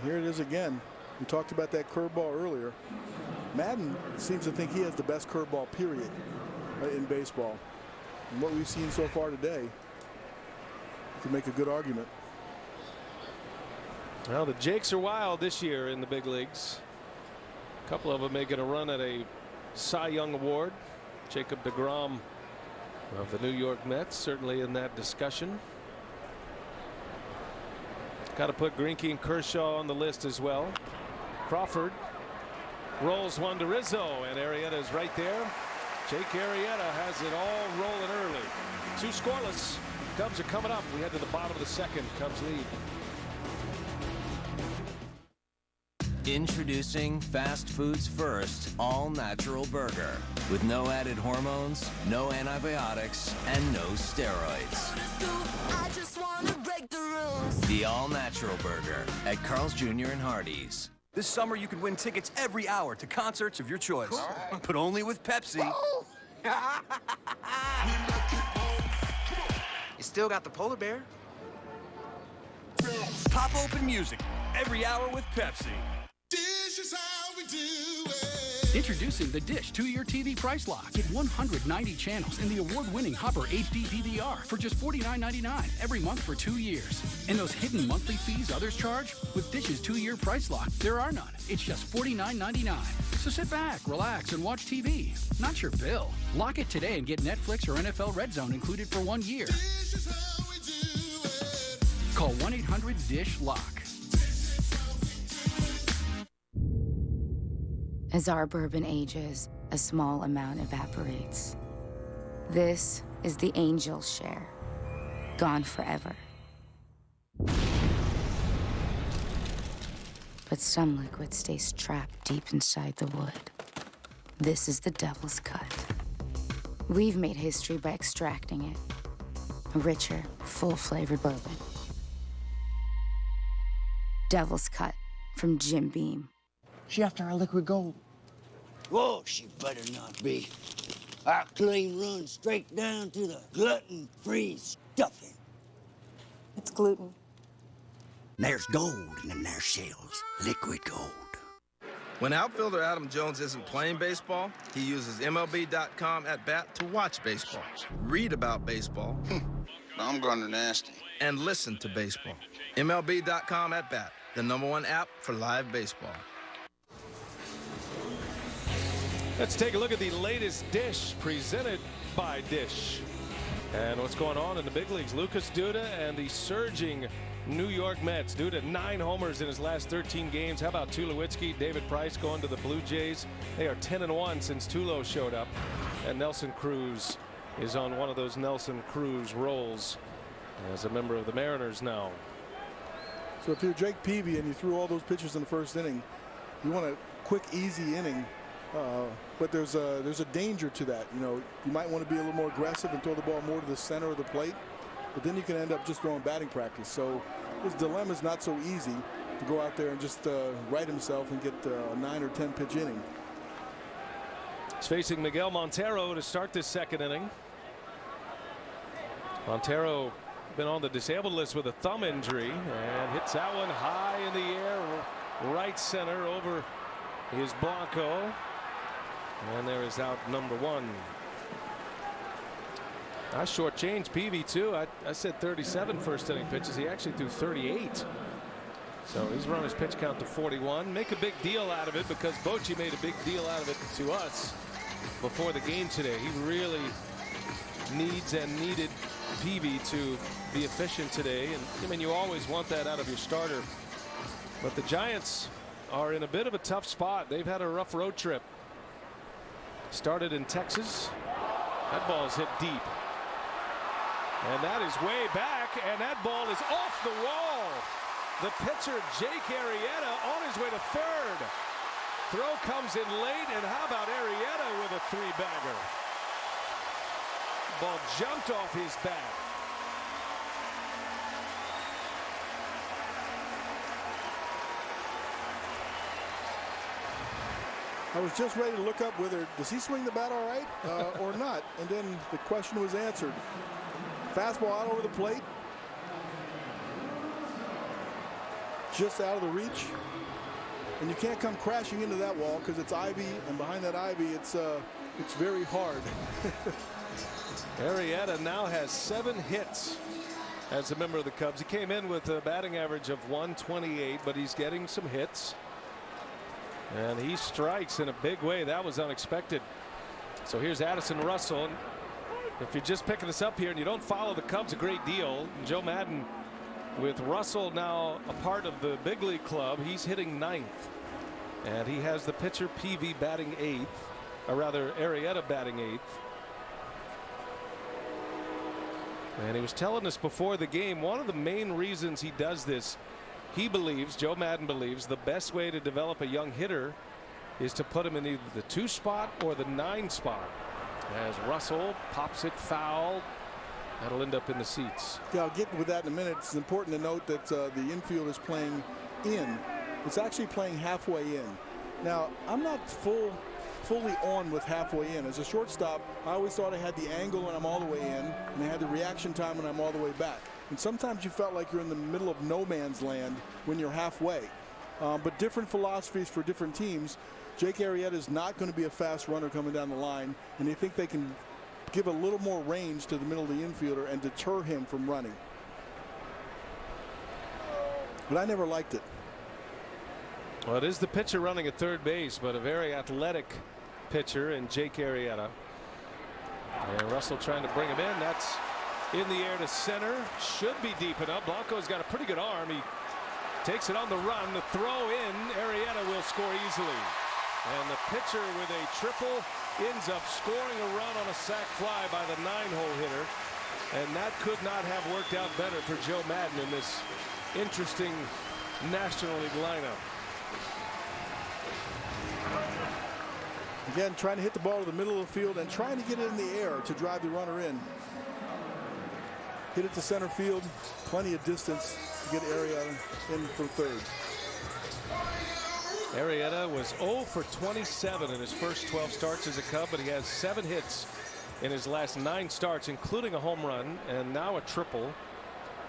Here it is again. We talked about that curveball earlier. Madden seems to think he has the best curveball period in baseball. And what we've seen so far today could make a good argument. Well, the Jakes are wild this year in the big leagues. A couple of them making a run at a Cy Young Award. Jacob deGrom of the New York Mets, certainly in that discussion. Got to put Greinke and Kershaw on the list as well. Crawford rolls one to Rizzo, and Arrieta is right there. Jake Arrieta has it all rolling early. 2 scoreless. Cubs are coming up. We head to the bottom of the second. Cubs lead. Introducing Fast Foods First All Natural Burger. With no added hormones, no antibiotics, and no steroids. I just wanna break the rules. The All Natural Burger at Carl's Jr. and Hardee's. This summer, you can win tickets every hour to concerts of your choice. But only with Pepsi. You still got the polar bear? Pop open music every hour with Pepsi. This is how we do it. Introducing the Dish 2-year TV price lock. Get 190 channels and the award-winning Hopper HD DVR for just $49.99 every month for 2 years. And those hidden monthly fees others charge? With Dish's 2-year price lock, there are none. It's just $49.99. So sit back, relax, and watch TV. Not your bill. Lock it today and get Netflix or NFL Red Zone included for 1 year. This is how we do it. Call 1-800-DISH-LOCK. As our bourbon ages, a small amount evaporates. This is the Angel's share, gone forever. But some liquid stays trapped deep inside the wood. This is the Devil's Cut. We've made history by extracting it. A richer, full-flavored bourbon. Devil's Cut from Jim Beam. She after our liquid gold. Whoa, she better not be. Our claim runs straight down to the gluten-free stuffing. It's gluten. There's gold in their shells. Liquid gold. When outfielder Adam Jones isn't playing baseball, he uses MLB.com at bat to watch baseball, read about baseball. I'm going to nasty. And listen to baseball. MLB.com at bat, the #1 app for live baseball. Let's take a look at the latest Dish presented by Dish. And what's going on in the big leagues. Lucas Duda and the surging New York Mets. Duda 9 homers in his last 13 games. How about Tulowitzki, David Price going to the Blue Jays? They are 10-1 since Tulo showed up. And Nelson Cruz is on one of those Nelson Cruz rolls as a member of the Mariners now. So if you're Jake Peavy and you threw all those pitches in the first inning, you want a quick, easy inning. But there's a danger to that. You know, you might want to be a little more aggressive and throw the ball more to the center of the plate, but then you can end up just throwing batting practice. So his dilemma is not so easy to go out there and just right himself and get a 9 or 10 pitch inning. He's facing Miguel Montero to start this second inning. Montero been on the disabled list with a thumb injury and hits that one high in the air, right center over his Blanco. And there is out #1. I shortchanged Peavy too. I said 37 first inning pitches. He actually threw 38. So he's run his pitch count to 41. Make a big deal out of it because Bochy made a big deal out of it to us before the game today. He really needs and needed Peavy to be efficient today. And I mean, you always want that out of your starter. But the Giants are in a bit of a tough spot. They've had a rough road trip. Started in Texas. That ball's hit deep. And that is way back, and that ball is off the wall. The pitcher, Jake Arrieta, on his way to third. Throw comes in late, and how about Arrieta with a 3-bagger? Ball jumped off his bat. I was just ready to look up whether does he swing the bat all right or not, and then the question was answered. Fastball out over the plate, just out of the reach, and you can't come crashing into that wall because it's ivy, and behind that ivy it's very hard. Arrieta now has 7 hits as a member of the Cubs. He came in with a batting average of 128, but he's getting some hits. And he strikes in a big way. That was unexpected. So here's Addison Russell. If you're just picking us up here and you don't follow the Cubs a great deal, Joe Madden, with Russell now a part of the big league club, he's hitting 9th. And he has the pitcher PV batting 8th, or rather Arrieta batting 8th. And he was telling us before the game, one of the main reasons he does this, he believes, Joe Madden believes, the best way to develop a young hitter is to put him in either the 2 spot or the 9 spot. As Russell pops it foul, that'll end up in the seats. Yeah, I'll get with that in a minute. It's important to note that the infield is playing in. It's actually playing halfway in. Now, I'm not fully on with halfway in. As a shortstop, I always thought I had the angle when I'm all the way in, and I had the reaction time when I'm all the way back. And sometimes you felt like you're in the middle of no man's land when you're halfway. But different philosophies for different teams. Jake Arrieta is not going to be a fast runner coming down the line, and they think they can give a little more range to the middle of the infielder and deter him from running. But I never liked it. Well, it is the pitcher running at third base, but a very athletic pitcher in Jake Arrieta. And Russell trying to bring him in. That's in the air to center. Should be deep enough. Blanco's got a pretty good arm. He takes it on the run. The throw in. Arrieta will score easily. And the pitcher with a triple ends up scoring a run on a sac fly by the 9-hole hitter. And that could not have worked out better for Joe Madden in this interesting National League lineup. Again, trying to hit the ball to the middle of the field and trying to get it in the air to drive the runner in. Hit it to center field. Plenty of distance to get Arrieta in for third. Arrieta was 0 for 27 in his first 12 starts as a Cub, but he has 7 hits in his last 9 starts, including a home run and now a triple.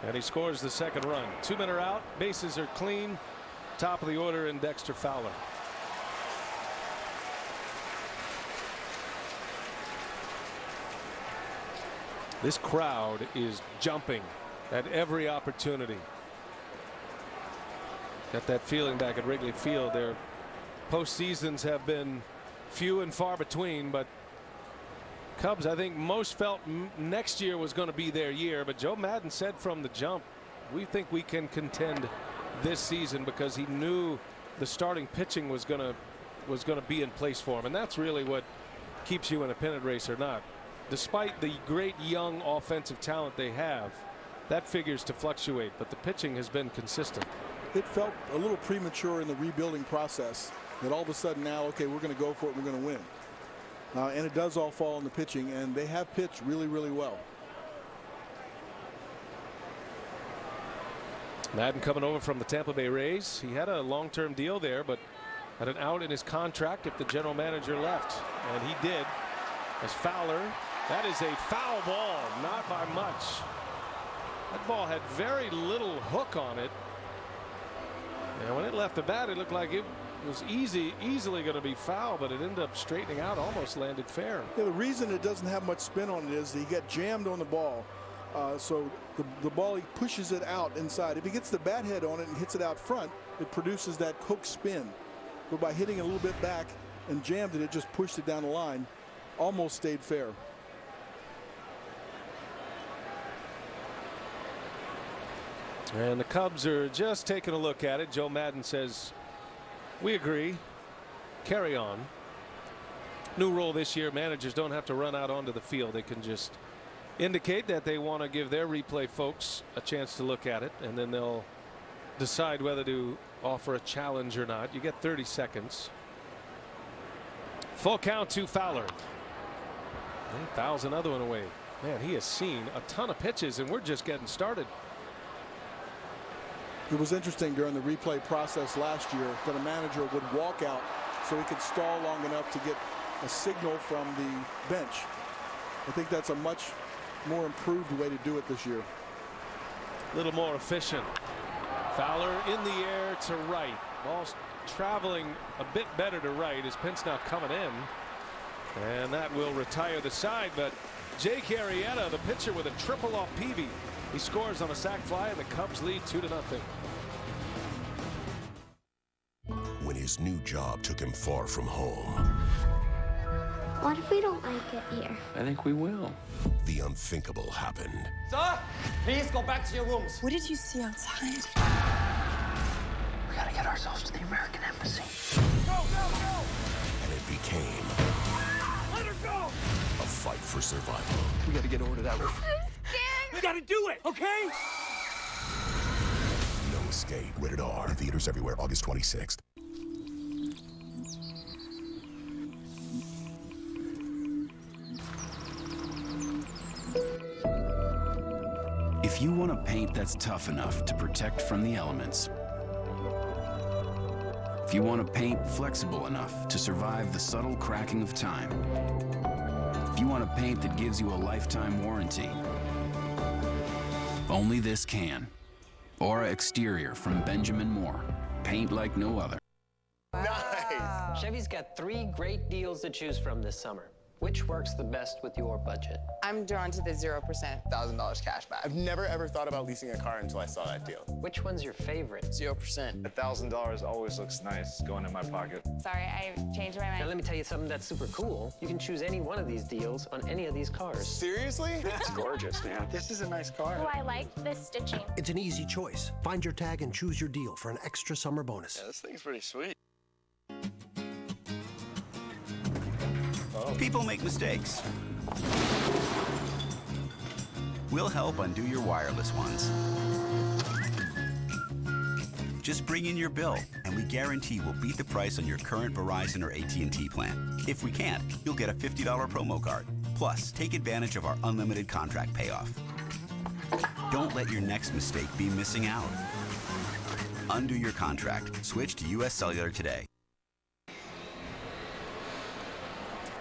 And he scores the second run. 2 men are out. Bases are clean. Top of the order in Dexter Fowler. This crowd is jumping at every opportunity. Got that feeling back at Wrigley Field. Their postseasons have been few and far between, but Cubs, I think most felt next year was going to be their year, but Joe Madden said from the jump, we think we can contend this season, because he knew the starting pitching was going to be in place for him, and that's really what keeps you in a pennant race or not. Despite the great young offensive talent they have, that figures to fluctuate, but the pitching has been consistent. It felt a little premature in the rebuilding process that all of a sudden now, okay, we're going to go for it, we're going to win. And it does all fall on the pitching, and they have pitched really, really well. Madden coming over from the Tampa Bay Rays. He had a long-term deal there, but had an out in his contract if the general manager left, and he did. As Fowler, that is a foul ball, not by much. That ball had very little hook on it. And when it left the bat, it looked like it was easily going to be foul, but it ended up straightening out, almost landed fair. Yeah, the reason it doesn't have much spin on it is he got jammed on the ball. So the ball, he pushes it out inside. If he gets the bat head on it and hits it out front, it produces that hook spin. But by hitting it a little bit back and jammed it, it just pushed it down the line. Almost stayed fair. And the Cubs are just taking a look at it. Joe Madden says, we agree. Carry on. New rule this year, managers don't have to run out onto the field. They can just indicate that they want to give their replay folks a chance to look at it, and then they'll decide whether to offer a challenge or not. You get 30 seconds. Full count to Fowler. And he fouls another one away. Man, he has seen a ton of pitches, and we're just getting started. It was interesting during the replay process last year that a manager would walk out so he could stall long enough to get a signal from the bench. I think that's a much more improved way to do it this year. A little more efficient. Fowler in the air to right. Ball's traveling a bit better to right as Pence now coming in. And that will retire the side, but Jake Arrieta, the pitcher, with a triple off Peavy. He scores on a sac fly, and the Cubs lead 2-0. When his new job took him far from home, What if we don't like it here? I think we will. The unthinkable happened. Sir, please go back to your rooms. What did you see outside? We gotta get ourselves to the American Embassy. Go, go, go! And it became Let her go! a fight for survival. We gotta get ordered out. I'm scared. We gotta do it, okay? No Escape. Rated R. In theaters everywhere, August 26th. If you want a paint that's tough enough to protect from the elements, if you want a paint flexible enough to survive the subtle cracking of time, if you want a paint that gives you a lifetime warranty, only this can. Aura Exterior from Benjamin Moore. Paint like no other. Nice! Chevy's got 3 great deals to choose from this summer. Which works the best with your budget? I'm drawn to the 0%. $1,000 cash back. I've never ever thought about leasing a car until I saw that deal. Which one's your favorite? 0%. $1,000 always looks nice going in my pocket. Sorry, I changed my mind. Now let me tell you something that's super cool. You can choose any one of these deals on any of these cars. Seriously? It's gorgeous, man. This is a nice car. Oh, I liked this stitching. It's an easy choice. Find your tag and choose your deal for an extra summer bonus. Yeah, this thing's pretty sweet. People make mistakes. We'll help undo your wireless ones. Just bring in your bill, and we guarantee we'll beat the price on your current Verizon or AT&T plan. If we can't, you'll get a $50 promo card. Plus, take advantage of our unlimited contract payoff. Don't let your next mistake be missing out. Undo your contract. Switch to U.S. Cellular today.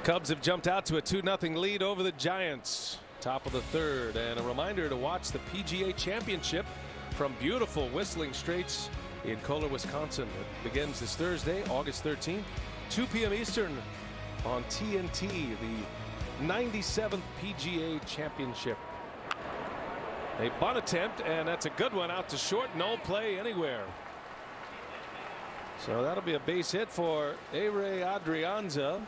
Cubs have jumped out to a 2-0 lead over the Giants. Top of the third, and a reminder to watch the PGA Championship from beautiful Whistling Straits in Kohler, Wisconsin. It begins this Thursday, August 13th, 2 p.m. Eastern on TNT, the 97th PGA Championship. A bunt attempt, and that's a good one out to short. No play anywhere. So that'll be a base hit for Arrieta.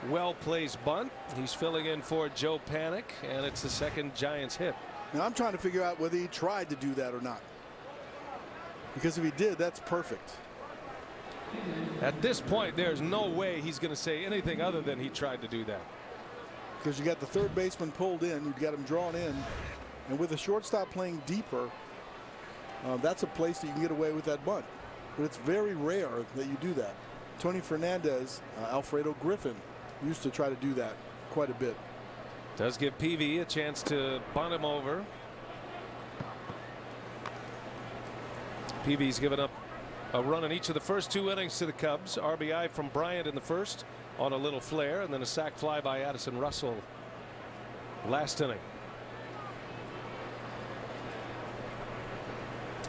Well-placed bunt. He's filling in for Joe Panik, and it's the second Giants hit. Now I'm trying to figure out whether he tried to do that or not. Because if he did, that's perfect. At this point, there's no way he's going to say anything other than he tried to do that. Because you got the third baseman pulled in, you've got him drawn in, and with the shortstop playing deeper, that's a place that you can get away with that bunt. But it's very rare that you do that. Tony Fernandez, Alfredo Griffin used to try to do that quite a bit. Does give PV a chance to bunt him over. PV's given up a run in each of the first 2 innings to the Cubs. RBI from Bryant in the first on a little flare, and then a sac fly by Addison Russell last inning.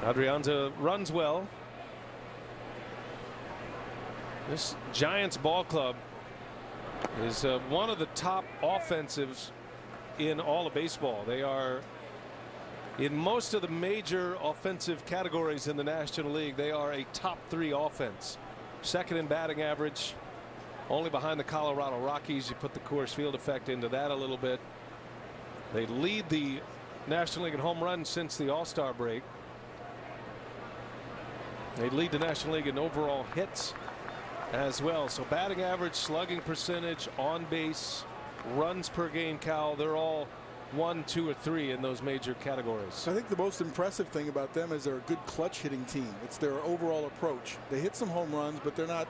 Adrianza runs well. This Giants ball club is one of the top offensives in all of baseball. They are in most of the major offensive categories in the National League. They are a top 3 offense. Second in batting average, only behind the Colorado Rockies. You put the Coors Field effect into that a little bit. They lead the National League in home runs since the All-Star break. They lead the National League in overall hits as well. So batting average, slugging percentage, on base, runs per game, Cal, they're all 1, 2, or 3 in those major categories. I think the most impressive thing about them is they're a good clutch hitting team. It's their overall approach. They hit some home runs, but they're not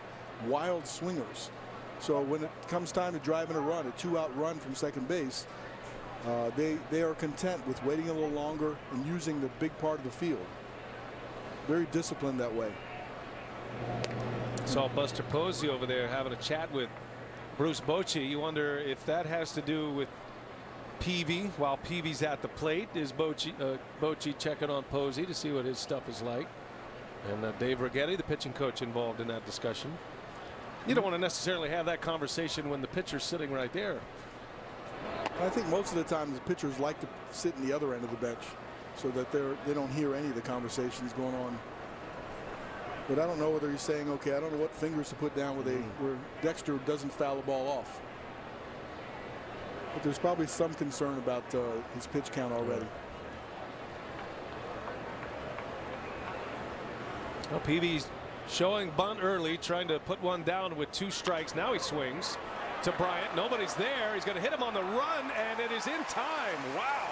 wild swingers. So when it comes time to drive in a run, a 2-out run from second base, they are content with waiting a little longer and using the big part of the field. Very disciplined that way. Saw Buster Posey over there having a chat with Bruce Bochy. You wonder if that has to do with Peavy while Peavy's at the plate. Is Bochy checking on Posey to see what his stuff is like? And Dave Righetti, the pitching coach, involved in that discussion. You don't want to necessarily have that conversation when the pitcher's sitting right there. I think most of the time the pitchers like to sit in the other end of the bench so that they don't hear any of the conversations going on. But I don't know whether he's saying, okay, I don't know what fingers to put down where Dexter doesn't foul the ball off. But there's probably some concern about his pitch count already. Well, Peavy's showing bunt early, trying to put one down with 2 strikes. Now he swings to Bryant. Nobody's there. He's going to hit him on the run, and it is in time. Wow.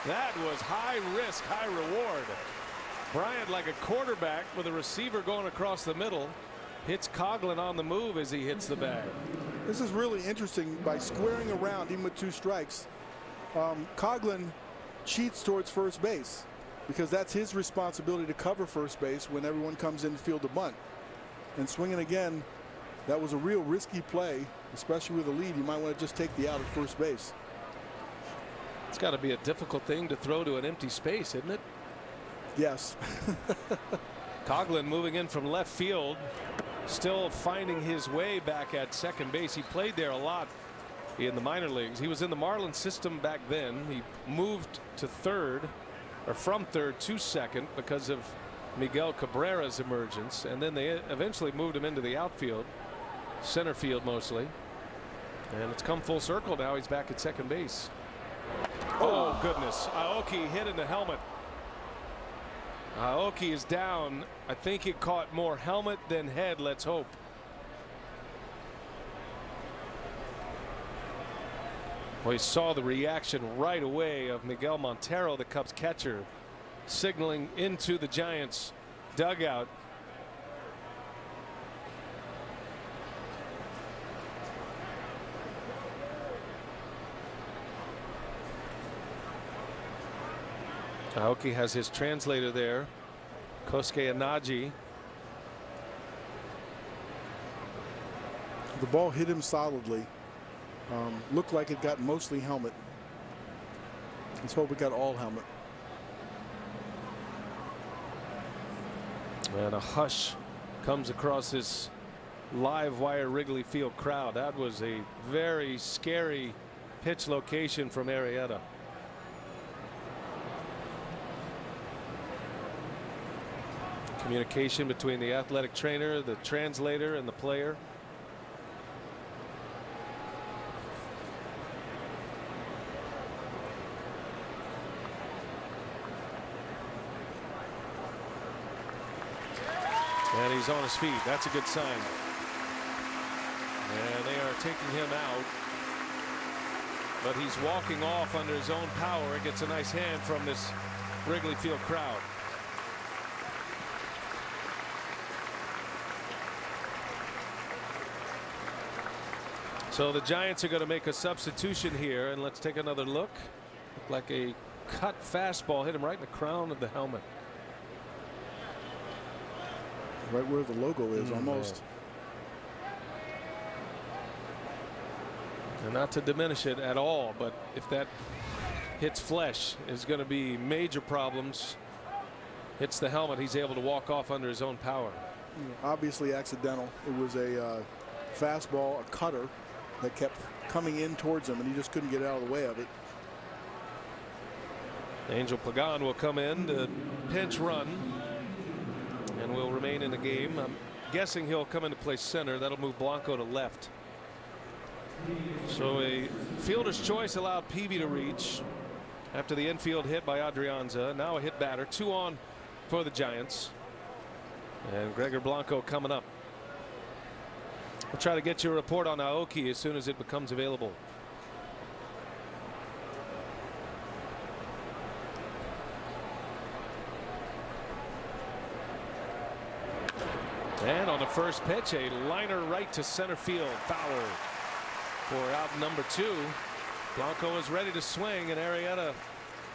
That was high risk, high reward. Bryant, like a quarterback with a receiver going across the middle, hits Coughlin on the move as he hits the bag. This is really interesting. By squaring around, even with 2 strikes, Coughlin cheats towards first base because that's his responsibility to cover first base when everyone comes in to field the bunt. And swinging again, that was a real risky play, especially with a lead. You might want to just take the out at first base. It's got to be a difficult thing to throw to an empty space, isn't it? Yes. Coughlin moving in from left field, still finding his way back at second base. He played there a lot in the minor leagues. He was in the Marlins system back then. He moved to third, or from third to second, because of Miguel Cabrera's emergence, and then they eventually moved him into the outfield, center field mostly, and it's come full circle. Now he's back at second base. Oh goodness, Aoki hit in the helmet. Aoki is down. I think it caught more helmet than head. Let's hope. We saw the reaction right away of Miguel Montero, the Cubs catcher, signaling into the Giants dugout. Aoki has his translator there, Kosuke Anaji. The ball hit him solidly. Looked like it got mostly helmet. Let's hope it got all helmet. And a hush comes across this live wire Wrigley Field crowd. That was a very scary pitch location from Arrieta. Communication between the athletic trainer, the translator, and the player. And he's on his feet. That's a good sign. And they are taking him out. But he's walking off under his own power. Gets a nice hand from this Wrigley Field crowd. So the Giants are going to make a substitution here, and let's take another look. Looked like a cut fastball hit him right in the crown of the helmet. Right where the logo is, almost. And not to diminish it at all, but if that hits flesh, is going to be major problems. Hits the helmet, he's able to walk off under his own power. Obviously accidental. It was a fastball, a cutter, that kept coming in towards him, and he just couldn't get out of the way of it. Angel Pagan will come in to pinch run and will remain in the game. I'm guessing he'll come into play center. That'll move Blanco to left. So a fielder's choice allowed Peavy to reach after the infield hit by Adrianza. Now a hit batter. 2 on for the Giants. And Gregor Blanco coming up. We'll try to get you a report on Aoki as soon as it becomes available. And on the first pitch, a liner right to center field, foul for out number 2. Blanco is ready to swing, and Arrieta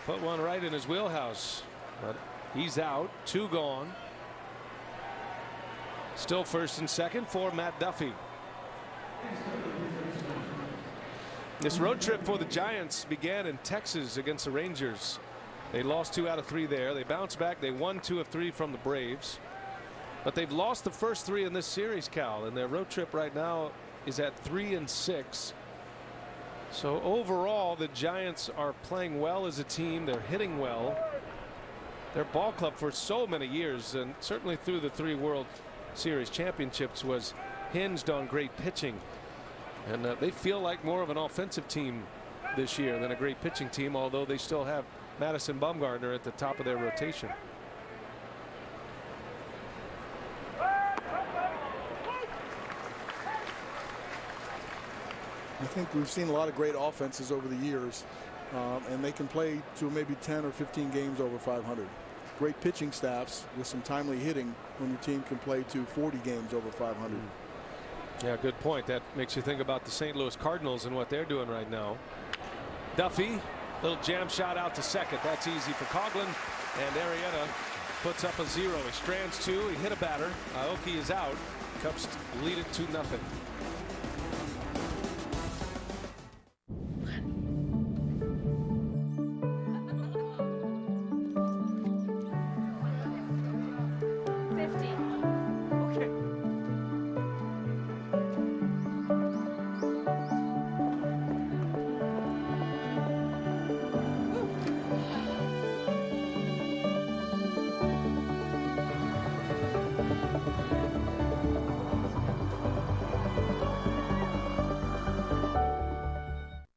put one right in his wheelhouse, but he's out. 2 gone. Still first and second for Matt Duffy. This road trip for the Giants began in Texas against the Rangers. They lost 2 out of 3 there. They bounced back. They won 2 of 3 from the Braves. But they've lost the first 3 in this series, Cal, and their road trip right now is at 3-6. So overall, the Giants are playing well as a team. They're hitting well. Their ball club for so many years, and certainly through the 3 World Series championships, was hinged on great pitching, and they feel like more of an offensive team this year than a great pitching team, although they still have Madison Bumgarner at the top of their rotation. I think we've seen a lot of great offenses over the years, and they can play to maybe 10 or 15 games over 500. Great pitching staffs with some timely hitting when your team can play to 40 games over 500. Yeah, good point. That makes you think about the St. Louis Cardinals and what they're doing right now. Duffy, little jam shot out to second. That's easy for Coughlin, and Arrieta puts up a 0. He strands 2. He hit a batter. Aoki is out. Cubs lead it 2-0.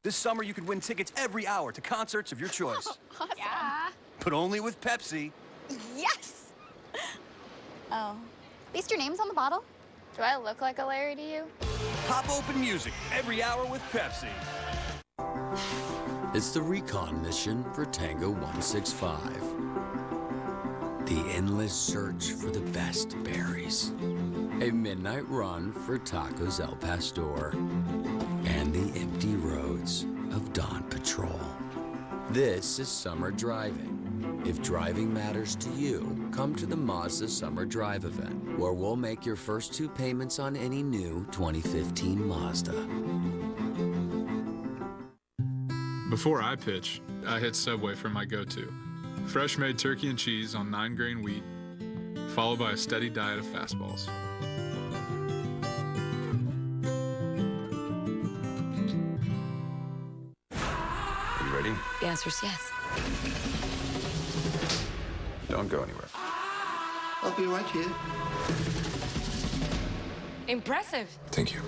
This summer, you could win tickets every hour to concerts of your choice. Awesome. Yeah. But only with Pepsi. Yes! Oh. At least your name's on the bottle. Do I look like a Larry to you? Pop open music every hour with Pepsi. It's the recon mission for Tango 165. The endless search for the best berries. A midnight run for Tacos El Pastor. And the empty roads of Dawn Patrol. This is summer driving. If driving matters to you, come to the Mazda Summer Drive event, where we'll make your first 2 payments on any new 2015 Mazda. Before I pitch, I hit Subway for my go-to. Fresh made turkey and cheese on 9-grain wheat, followed by a steady diet of fastballs. Ready? The answer's yes. Don't go anywhere. I'll be right here. Impressive. Thank you.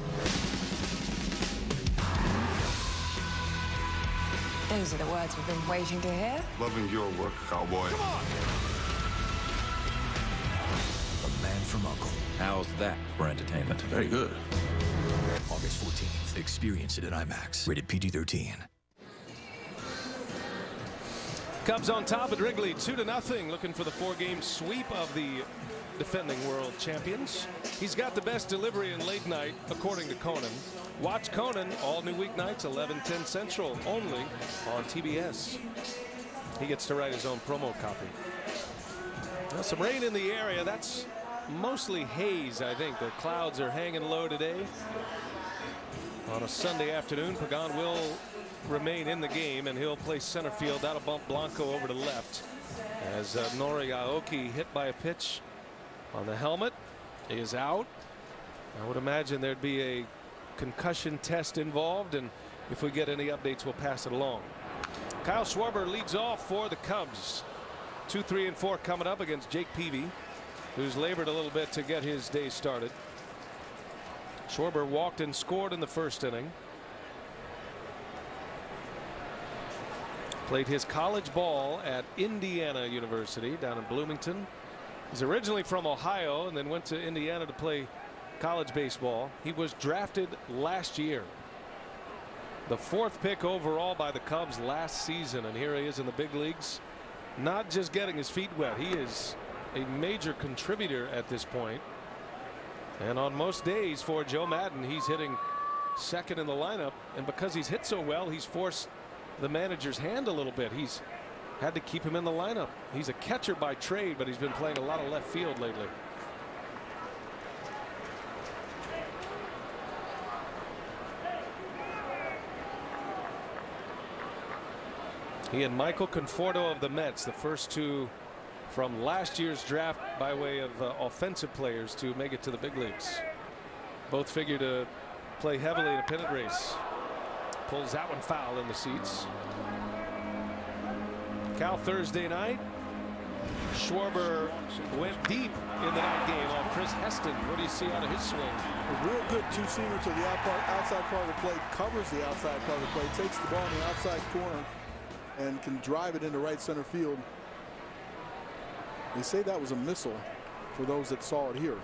Those are the words we've been waiting to hear. Loving your work, cowboy. Come on! The Man from U.N.C.L.E. How's that for entertainment? Very good. August 14th. Experience it in IMAX. Rated PG-13. Cubs on top at Wrigley, 2-0, looking for the 4-game sweep of the defending world champions. He's got the best delivery in late night, according to Conan. Watch Conan all new weeknights, 11:10 Central, only on TBS. He gets to write his own promo copy. Now, some rain in the area. That's mostly haze, I think. The clouds are hanging low today. On a Sunday afternoon, Pagan will remain in the game, and he'll play center field. That'll bump Blanco over to left as Nori Aoki, hit by a pitch on the helmet, is out. I would imagine there'd be a concussion test involved, and if we get any updates, we'll pass it along. Kyle Schwarber leads off for the Cubs. 2, 3, and 4 coming up against Jake Peavy, who's labored a little bit to get his day started. Schwarber walked and scored in the first inning. Played his college ball at Indiana University down in Bloomington. He's originally from Ohio and then went to Indiana to play college baseball. He was drafted last year, the 4th pick overall by the Cubs last season, and here he is in the big leagues, not just getting his feet wet. He is a major contributor at this point, and on most days for Joe Madden, he's hitting second in the lineup, and because he's hit so well, he's forced the manager's hand a little bit. He's had to keep him in the lineup. He's a catcher by trade, but he's been playing a lot of left field lately. He and Michael Conforto of the Mets, the first 2 from last year's draft by way of offensive players to make it to the big leagues. Both figure to play heavily in a pennant race. Pulls that one foul in the seats. Cal Thursday night. Schwarber went deep in the night game on Chris Heston. What do you see out of his swing? A real good two-seamer to the outside part of the plate, covers the outside part of the plate, takes the ball in the outside corner, and can drive it into right center field. They say that was a missile for those that saw it here.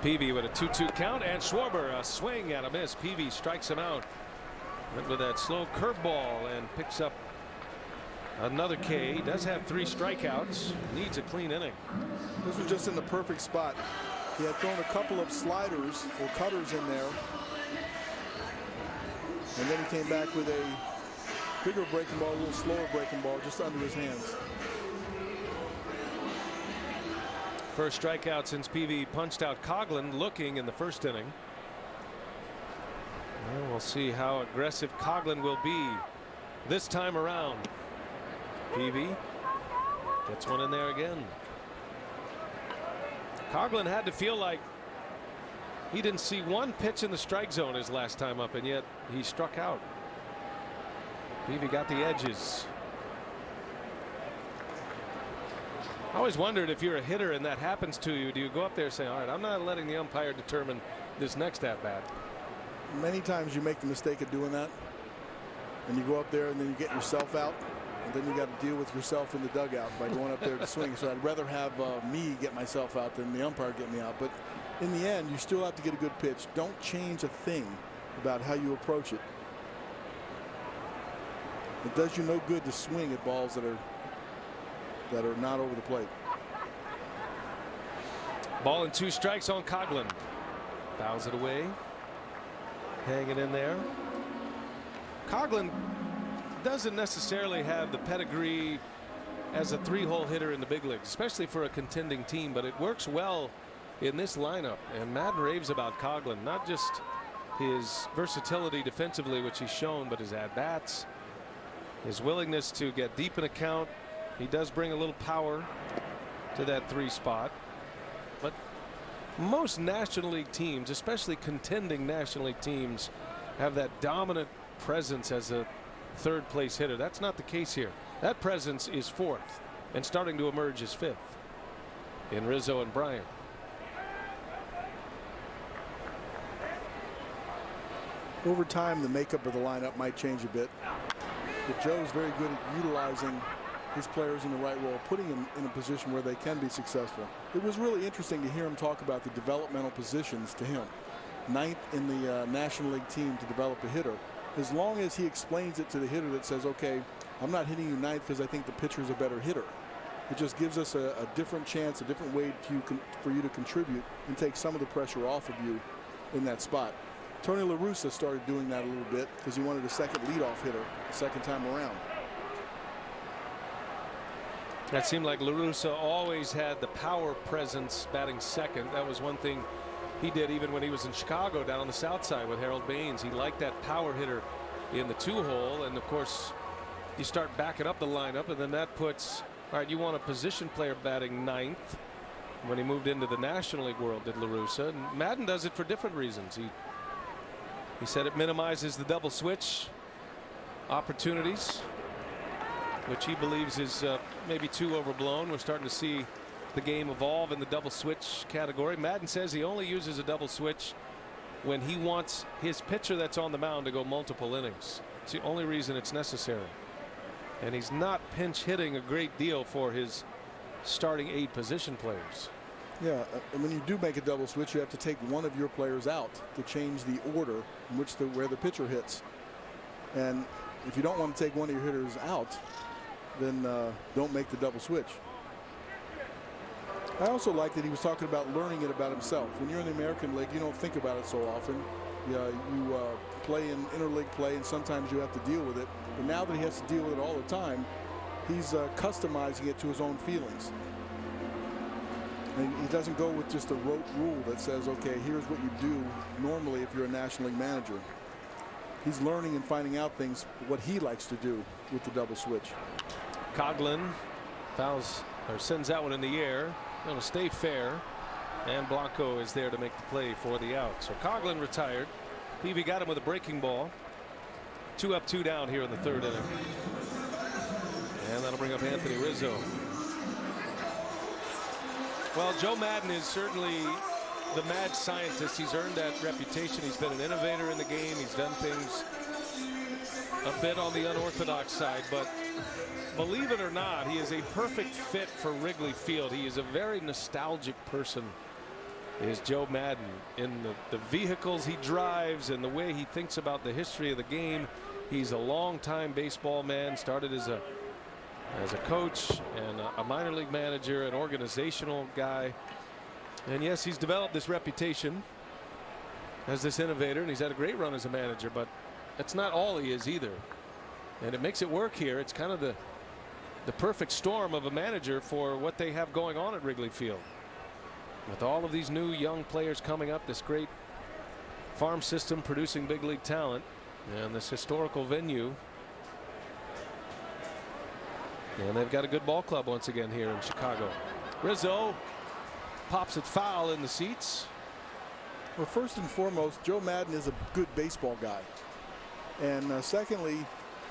Peavy with a 2-2 count, and Schwarber a swing and a miss. Peavy strikes him out. Went with that slow curveball and picks up another K. He does have 3 strikeouts. Needs a clean inning. This was just in the perfect spot. He had thrown a couple of sliders or cutters in there. And then he came back with a bigger breaking ball, a little slower breaking ball just under his hands. First strikeout since Peavy punched out Coghlan looking in the first inning. Well, we'll see how aggressive Coghlan will be this time around. Peavy gets one in there again. Coghlan had to feel like he didn't see one pitch in the strike zone his last time up, and yet he struck out. Peavy got the edges. I always wondered, if you're a hitter and that happens to you, do you go up there and say, all right, I'm not letting the umpire determine this next at bat? Many times you make the mistake of doing that, and you go up there and then you get yourself out, and then you got to deal with yourself in the dugout by going up there to swing. So I'd rather have me get myself out than the umpire get me out. But in the end, you still have to get a good pitch. Don't change a thing about how you approach it. It does you no good to swing at balls that are not over the plate. Ball and 2 strikes on Coghlan. Fouls it away. Hanging in there. Coghlan doesn't necessarily have the pedigree as a 3-hole hitter in the big leagues, especially for a contending team, but it works well in this lineup. And Madden raves about Coghlan, not just his versatility defensively, which he's shown, but his at-bats, his willingness to get deep in a count. He does bring a little power to that 3 spot. But most National League teams, especially contending National League teams, have that dominant presence as a 3rd place hitter. That's not the case here. That presence is 4th and starting to emerge as 5th in Rizzo and Bryant. Over time, the makeup of the lineup might change a bit, but Joe's very good at utilizing his players in the right role, putting them in a position where they can be successful. It was really interesting to hear him talk about the developmental positions to him. 9th in the National League team to develop a hitter. As long as he explains it to the hitter that says, okay, I'm not hitting you 9th because I think the pitcher's a better hitter. It just gives us a different chance, a different way for you to contribute and take some of the pressure off of you in that spot. Tony La Russa started doing that a little bit because he wanted a second leadoff hitter the second time around. That seemed like La Russa always had the power presence batting second. That was one thing he did even when he was in Chicago down on the south side with Harold Baines. He liked that power hitter in the 2-hole, and of course you start backing up the lineup, and then that puts, all right, you want a position player batting 9th. When he moved into the National League world, did La Russa. And Madden does it for different reasons. He said it minimizes the double switch opportunities, which he believes is maybe too overblown. We're starting to see the game evolve in the double switch category. Madden says he only uses a double switch when he wants his pitcher that's on the mound to go multiple innings. It's the only reason it's necessary. And he's not pinch hitting a great deal for his starting 8 position players. Yeah, and when you do make a double switch, you have to take one of your players out to change the order in which where the pitcher hits. And if you don't want to take one of your hitters out, then don't make the double switch. I also like that he was talking about learning it about himself. When you're in the American League, you don't think about it so often. You play in interleague play, and sometimes you have to deal with it. But now that he has to deal with it all the time, he's customizing it to his own feelings. And he doesn't go with just a rote rule that says, okay, here's what you do normally if you're a National League manager. He's learning and finding out things, what he likes to do with the double switch. Coghlan fouls or sends that one in the air. Going to stay fair, and Blanco is there to make the play for the out. So Coghlan retired. Peavy got him with a breaking ball. 2 up, 2 down here in the 3rd inning. And that'll bring up Anthony Rizzo. Well, Joe Madden is certainly the mad scientist. He's earned that reputation. He's been an innovator in the game. He's done things a bit on the unorthodox side, but believe it or not, he is a perfect fit for Wrigley Field. He is a very nostalgic person, is Joe Madden, in the vehicles he drives and the way he thinks about the history of the game. He's a long-time baseball man, started as a coach and a minor league manager, an organizational guy. And yes, he's developed this reputation as this innovator, and he's had a great run as a manager, but that's not all he is either. And it makes it work here. It's kind of the perfect storm of a manager for what they have going on at Wrigley Field. With all of these new young players coming up, this great farm system producing big league talent, and this historical venue. And they've got a good ball club once again here in Chicago. Rizzo pops it foul in the seats. Well, first and foremost, Joe Madden is a good baseball guy. And secondly,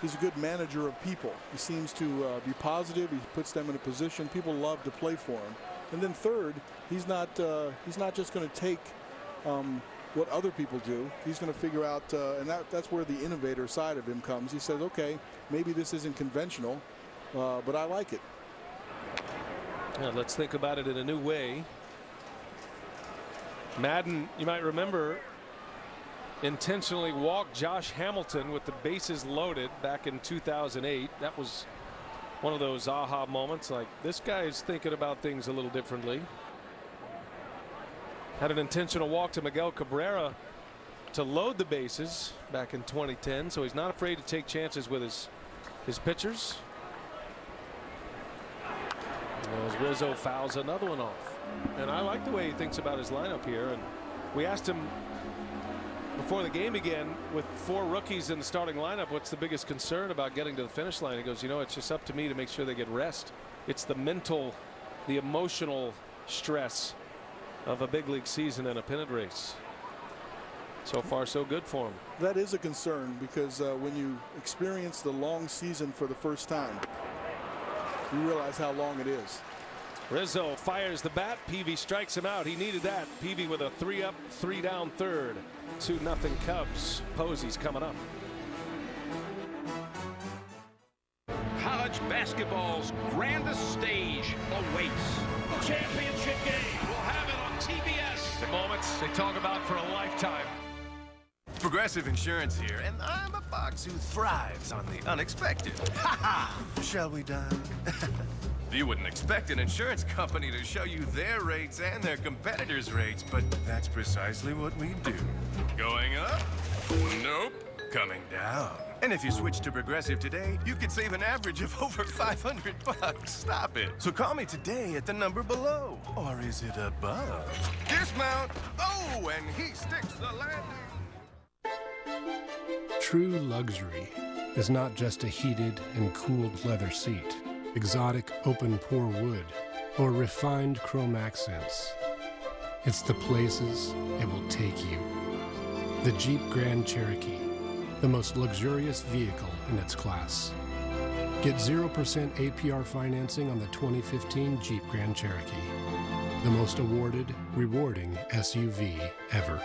he's a good manager of people. He seems to be positive. He puts them in a position. People love to play for him. And then third, he's not just going to take what other people do. He's going to figure out, and that's where the innovator side of him comes. He says, okay, maybe this isn't conventional, but I like it. Yeah, let's think about it in a new way. Madden, you might remember, intentionally walked Josh Hamilton with the bases loaded back in 2008. That was one of those aha moments, like, this guy is thinking about things a little differently. Had an intentional walk to Miguel Cabrera to load the bases back in 2010, so he's not afraid to take chances with his pitchers. As Rizzo fouls another one off. And I like the way he thinks about his lineup here. And we asked him before the game began, with 4 rookies in the starting lineup, what's the biggest concern about getting to the finish line? He goes, you know, it's just up to me to make sure they get rest. It's the mental, the emotional stress of a big league season and a pennant race. So far, so good for him. That is a concern, because when you experience the long season for the first time, you realize how long it is. Rizzo fires the bat. Peavy strikes him out. He needed that. Peavy with a 3-up, 3-down third. 2-0 Cubs. Posey's coming up. College basketball's grandest stage awaits. Championship game. We'll have it on TBS. The moments they talk about for a lifetime. Progressive Insurance here, and I'm a fox who thrives on the unexpected. Ha ha! Shall we dine? You wouldn't expect an insurance company to show you their rates and their competitors' rates, but that's precisely what we do. Going up? Nope. Coming down. And if you switch to Progressive today, you could save an average of over $500. Stop it. So call me today at the number below. Or is it above? Dismount! Oh, and he sticks the landing. True luxury is not just a heated and cooled leather seat, exotic open pore wood, or refined chrome accents. It's the places it will take you. The Jeep Grand Cherokee, the most luxurious vehicle in its class. Get 0% APR financing on the 2015 Jeep Grand Cherokee, the most awarded, rewarding SUV ever.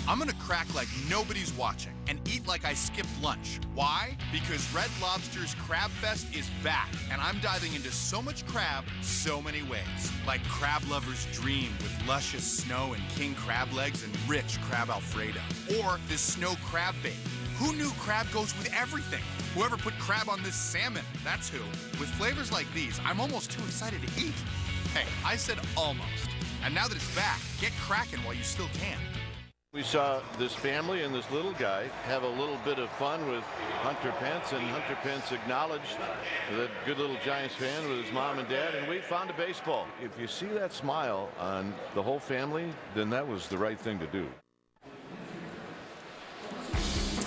I'm gonna crack like nobody's watching and eat like I skipped lunch. Why? Because Red Lobster's Crab Fest is back, and I'm diving into so much crab, so many ways. Like crab lovers' dream with luscious snow and king crab legs and rich crab alfredo. Or this snow crab bake. Who knew crab goes with everything? Whoever put crab on this salmon, that's who. With flavors like these, I'm almost too excited to eat. Hey, I said almost. And now that it's back, get cracking while you still can. We saw this family and this little guy have a little bit of fun with Hunter Pence, and Hunter Pence acknowledged that good little Giants fan with his mom and dad, and we found a baseball. If you see that smile on the whole family, then that was the right thing to do.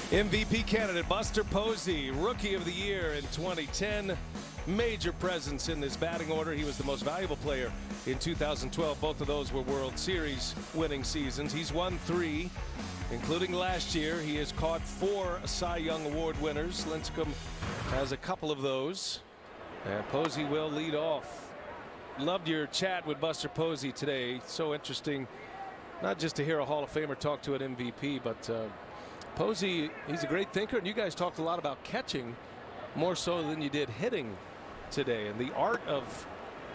MVP candidate Buster Posey, Rookie of the Year in 2010. major presence in this batting order. He was the most valuable player in 2012. Both of those were World Series winning seasons. He's won 3, including last year. He has caught 4 Cy Young Award winners. Lincecum has a couple of those. And Posey will lead off. Loved your chat with Buster Posey today. So interesting, not just to hear a Hall of Famer talk to an MVP, but Posey, he's a great thinker, and you guys talked a lot about catching more so than you did hitting today, and the art of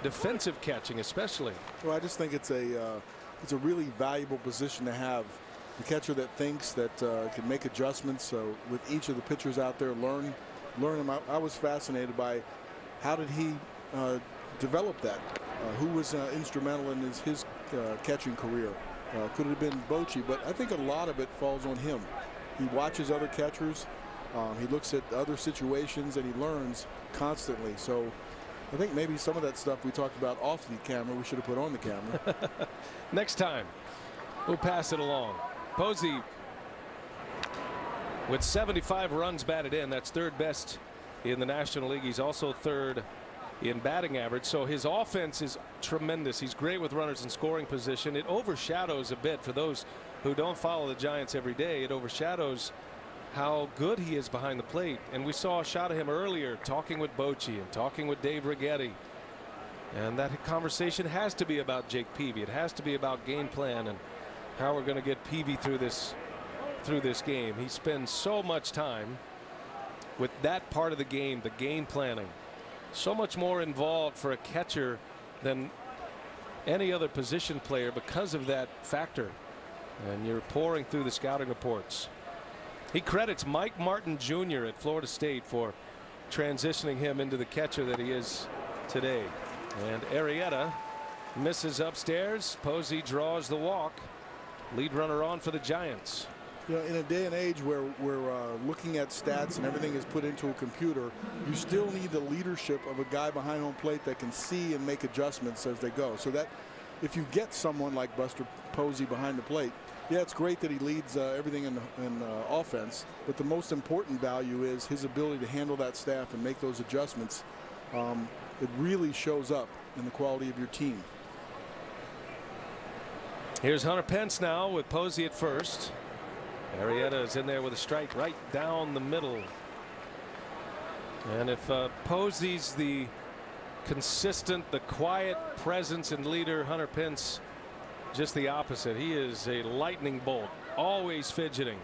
defensive catching especially. Well, I just think it's a really valuable position to have. The catcher that thinks, that can make adjustments with each of the pitchers out there, learn them. I was fascinated by how did he develop that. Who was instrumental in his catching career? Could it have been Bochy? But I think a lot of it falls on him. He watches other catchers. He looks at other situations, and he learns constantly. So I think maybe some of that stuff we talked about off the camera, we should have put on the camera. Next time, we'll pass it along. Posey with 75 runs batted in. That's 3rd best in the National League. He's also 3rd in batting average. So his offense is tremendous. He's great with runners in scoring position. It overshadows a bit, for those who don't follow the Giants every day, it overshadows how good he is behind the plate. And we saw a shot of him earlier talking with Bochy and talking with Dave Righetti. And that conversation has to be about Jake Peavy. It has to be about game plan and how we're going to get Peavy through this game. He spends so much time with that part of the game planning. So much more involved for a catcher than any other position player because of that factor. And you're pouring through the scouting reports. He credits Mike Martin Jr. at Florida State for transitioning him into the catcher that he is today. And Arrieta misses upstairs. Posey draws the walk. Lead runner on for the Giants. You know, in a day and age where we're looking at stats and everything is put into a computer, you still need the leadership of a guy behind home plate that can see and make adjustments as they go. So that if you get someone like Buster Posey behind the plate, yeah, it's great that he leads everything in offense, but the most important value is his ability to handle that staff and make those adjustments. It really shows up in the quality of your team. Here's Hunter Pence now with Posey at first. Arrieta is in there with a strike right down the middle. And if Posey's the consistent, the quiet presence and leader, Hunter Pence just the opposite. He is a lightning bolt, always fidgeting.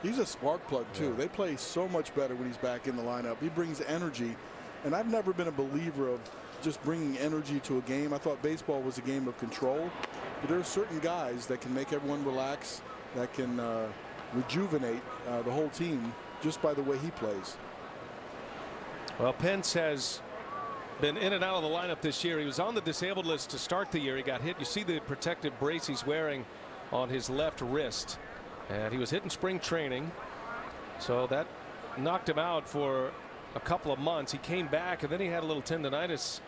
He's a spark plug too. Yeah. They play so much better when he's back in the lineup. He brings energy, and I've never been a believer of just bringing energy to a game. I thought baseball was a game of control, but there are certain guys that can make everyone relax, that can rejuvenate the whole team just by the way he plays. Well, Pence has been in and out of the lineup this year. He was on the disabled list to start the year. He got hit. You see the protective brace he's wearing on his left wrist, and he was hit in spring training, so that knocked him out for a couple of months. He came back, and then he had a little tendonitis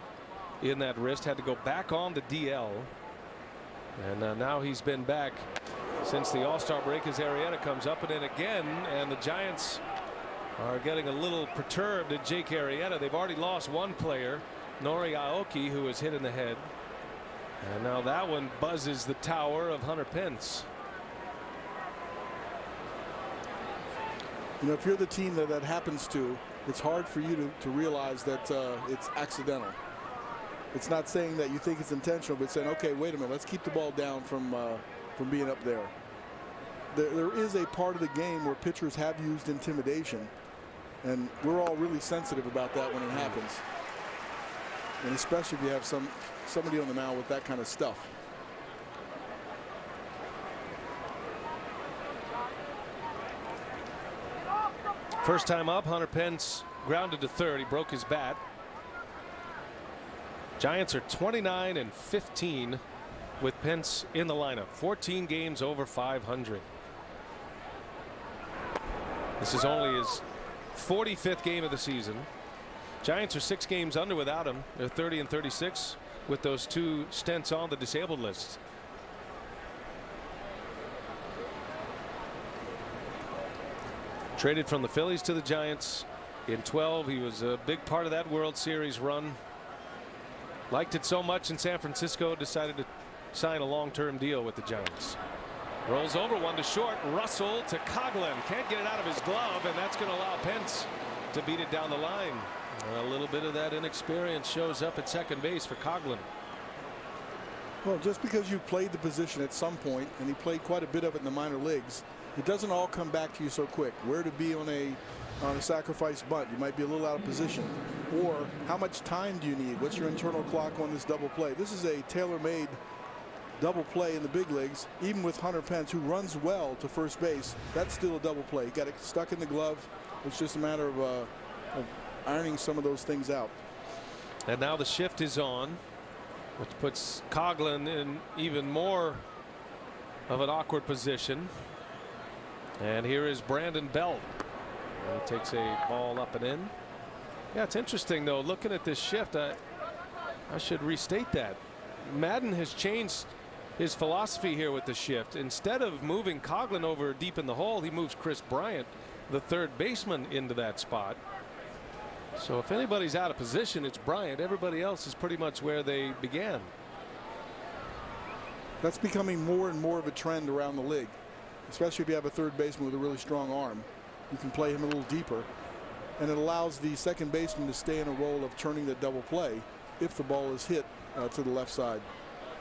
in that wrist, had to go back on the DL, and now he's been back since the All-Star break as Arrieta comes up and in again, and the Giants are getting a little perturbed at Jake Arrieta. They've already lost one player, Nori Aoki, who was hit in the head, and now that one buzzes the tower of Hunter Pence. You know, if you're the team that happens to, it's hard for you to realize that it's accidental. It's not saying that you think it's intentional, but saying, okay, wait a minute, let's keep the ball down from being up there. There is a part of the game where pitchers have used intimidation, and we're all really sensitive about that when it happens. And especially if you have somebody on the mound with that kind of stuff. First time up, Hunter Pence grounded to third. He broke his bat. Giants are 29-15 with Pence in the lineup. 14 games over 500. This is only his 45th game of the season. Giants are 6 games under without him. They're 30-36 with those 2 stints on the disabled list. Traded from the Phillies to the Giants in 12. He was a big part of that World Series run. Liked it so much in San Francisco, decided to sign a long-term deal with the Giants. Rolls over, one to short. Russell to Coughlin. Can't get it out of his glove, and that's going to allow Pence to beat it down the line. A little bit of that inexperience shows up at second base for Coughlin. Well, just because you played the position at some point, and he played quite a bit of it in the minor leagues, it doesn't all come back to you so quick. Where to be on a sacrifice bunt, you might be a little out of position, or how much time do you need? What's your internal clock on this double play? This is a tailor-made double play in the big leagues. Even with Hunter Pence, who runs well to first base, that's still a double play. He got it stuck in the glove. It's just a matter of ironing some of those things out. And now the shift is on, which puts Coughlin in even more of an awkward position. And here is Brandon Belt. He takes a ball up and in. Yeah, it's interesting though, looking at this shift. I should restate that Madden has changed his philosophy here with the shift. Instead of moving Coughlin over deep in the hole, he moves Chris Bryant, the third baseman, into that spot. So if anybody's out of position, it's Bryant. Everybody else is pretty much where they began. That's becoming more and more of a trend around the league, especially if you have a third baseman with a really strong arm. You can play him a little deeper, and it allows the second baseman to stay in a role of turning the double play if the ball is hit to the left side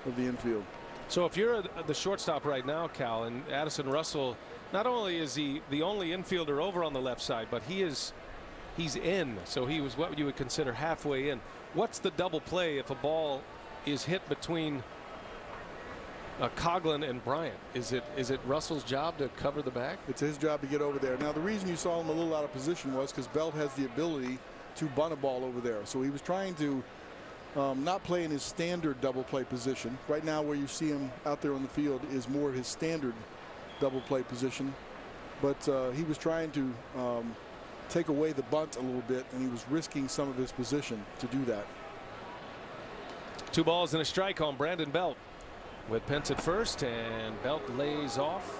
of the infield. So if you're the shortstop right now, Cal, and Addison Russell, not only is he the only infielder over on the left side, but he's in. So he was what you would consider halfway in. What's the double play if a ball is hit between Coughlin and Bryant? Is it Russell's job to cover the back? It's his job to get over there. Now the reason you saw him a little out of position was because Belt has the ability to bunt a ball over there. So he was trying to not play in his standard double play position. Right now where you see him out there on the field is more his standard double play position. But he was trying to take away the bunt a little bit, and he was risking some of his position to do that. 2 balls and a strike on Brandon Belt, with Pence at first, and Belt lays off.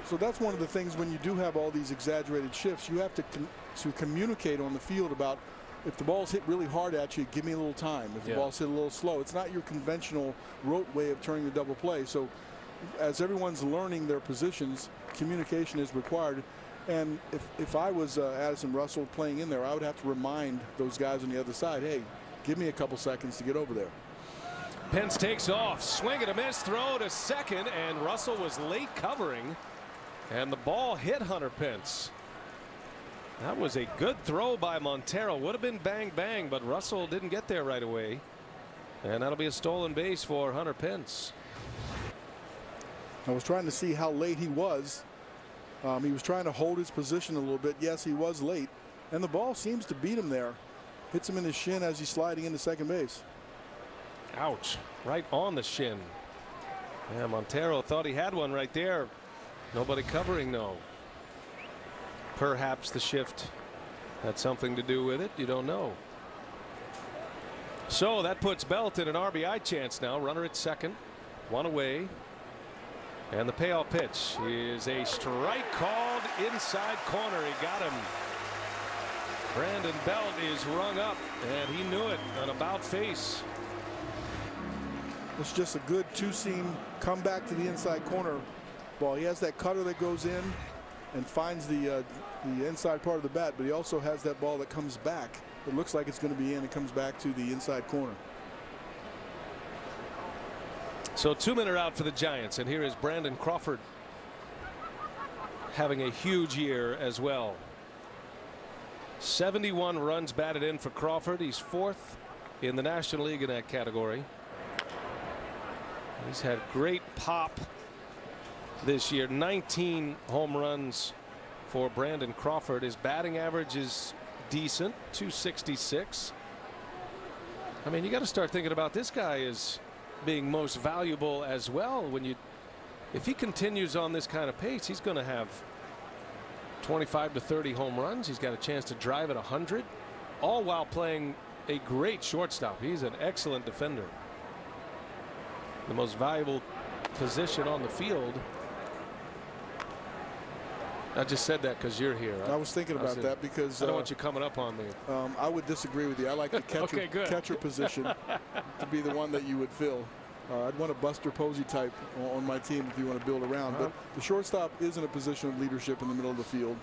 So that's one of the things when you do have all these exaggerated shifts, you have to communicate on the field about, if the ball's hit really hard at you, give me a little time. If the ball's hit a little slow, it's not your conventional rote way of turning the double play. So as everyone's learning their positions, communication is required. And if I was Addison Russell playing in there, I would have to remind those guys on the other side, hey, give me a couple seconds to get over there. Pence takes off, swing and a miss, throw to second, and Russell was late covering, and the ball hit Hunter Pence. That was a good throw by Montero. Would have been bang bang, but Russell didn't get there right away, and that'll be a stolen base for Hunter Pence. I was trying to see how late he was. He was trying to hold his position a little bit. Yes, he was late, and the ball seems to beat him there. Hits him in his shin as he's sliding into second base. Ouch, right on the shin. Yeah, Montero thought he had one right there. Nobody covering, though. Perhaps the shift had something to do with it. You don't know. So that puts Belt in an RBI chance now. Runner at second, 1 away. And the payoff pitch is a strike called inside corner. He got him. Brandon Belt is rung up, and he knew it. An about face. It's just a good two-seam comeback to the inside corner ball. He has that cutter that goes in and finds the inside part of the bat, but he also has that ball that comes back. It looks like it's going to be in. It comes back to the inside corner. So 2 men are out for the Giants, and here is Brandon Crawford having a huge year as well. 71 runs batted in for Crawford. He's 4th in the National League in that category. He's had great pop this year. 19 home runs for Brandon Crawford. His batting average is decent, 266. I mean, you got to start thinking about this guy as being most valuable as well. If he continues on this kind of pace, he's going to have 25 to 30 home runs. He's got a chance to drive at 100, all while playing a great shortstop. He's an excellent defender. The most valuable position on the field. I just said that because you're here. I was thinking about that because I don't want you coming up on me. I would disagree with you. I like the catcher, catcher position to be the one that you would fill. I'd want a Buster Posey type on my team if you want to build around. But the shortstop is in a position of leadership in the middle of the field.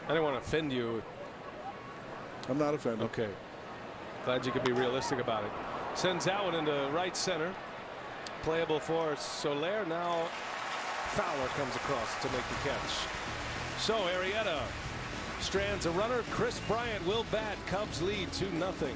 I didn't want to offend you. I'm not offended. Okay. Glad you could be realistic about it. Sends that one into right center. Playable for Soler. Now Fowler comes across to make the catch. So Arrieta strands a runner. Chris Bryant will bat. Cubs lead 2-0.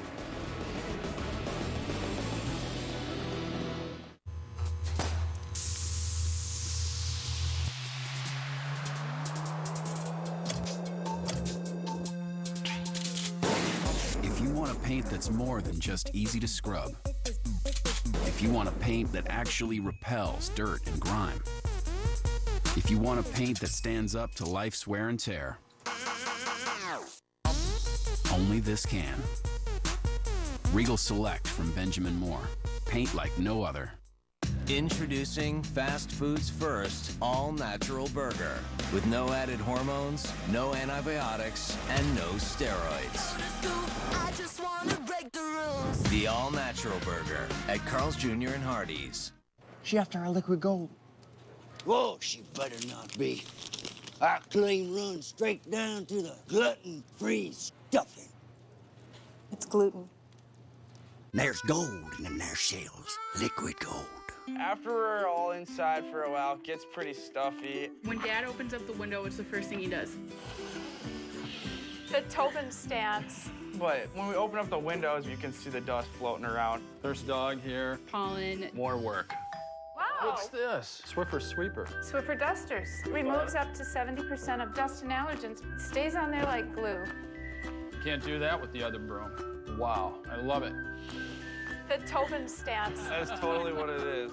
If you want a paint that's more than just easy to scrub, if you want a paint that actually repels dirt and grime, if you want a paint that stands up to life's wear and tear, only this can. Regal Select from Benjamin Moore. Paint like no other. Introducing Fast Foods First All-Natural Burger. With no added hormones, no antibiotics, and no steroids. I just wanna break the rules. The All-Natural Burger at Carl's Jr. and Hardee's. She after our liquid gold. Whoa, she better not be. Our claim runs straight down to the gluten-free stuffing. It's gluten. There's gold in them there shells. Liquid gold. After we're all inside for a while, it gets pretty stuffy. When Dad opens up the window, it's the first thing he does. The Tobin stance. But when we open up the windows, you can see the dust floating around. There's dog here. Pollen. More work. Wow. What's this? Swiffer Sweeper. Swiffer Dusters. Removes up to 70% of dust and allergens. Stays on there like glue. Can't do that with the other broom. Wow, I love it. The Tobin stance. That's totally what it is.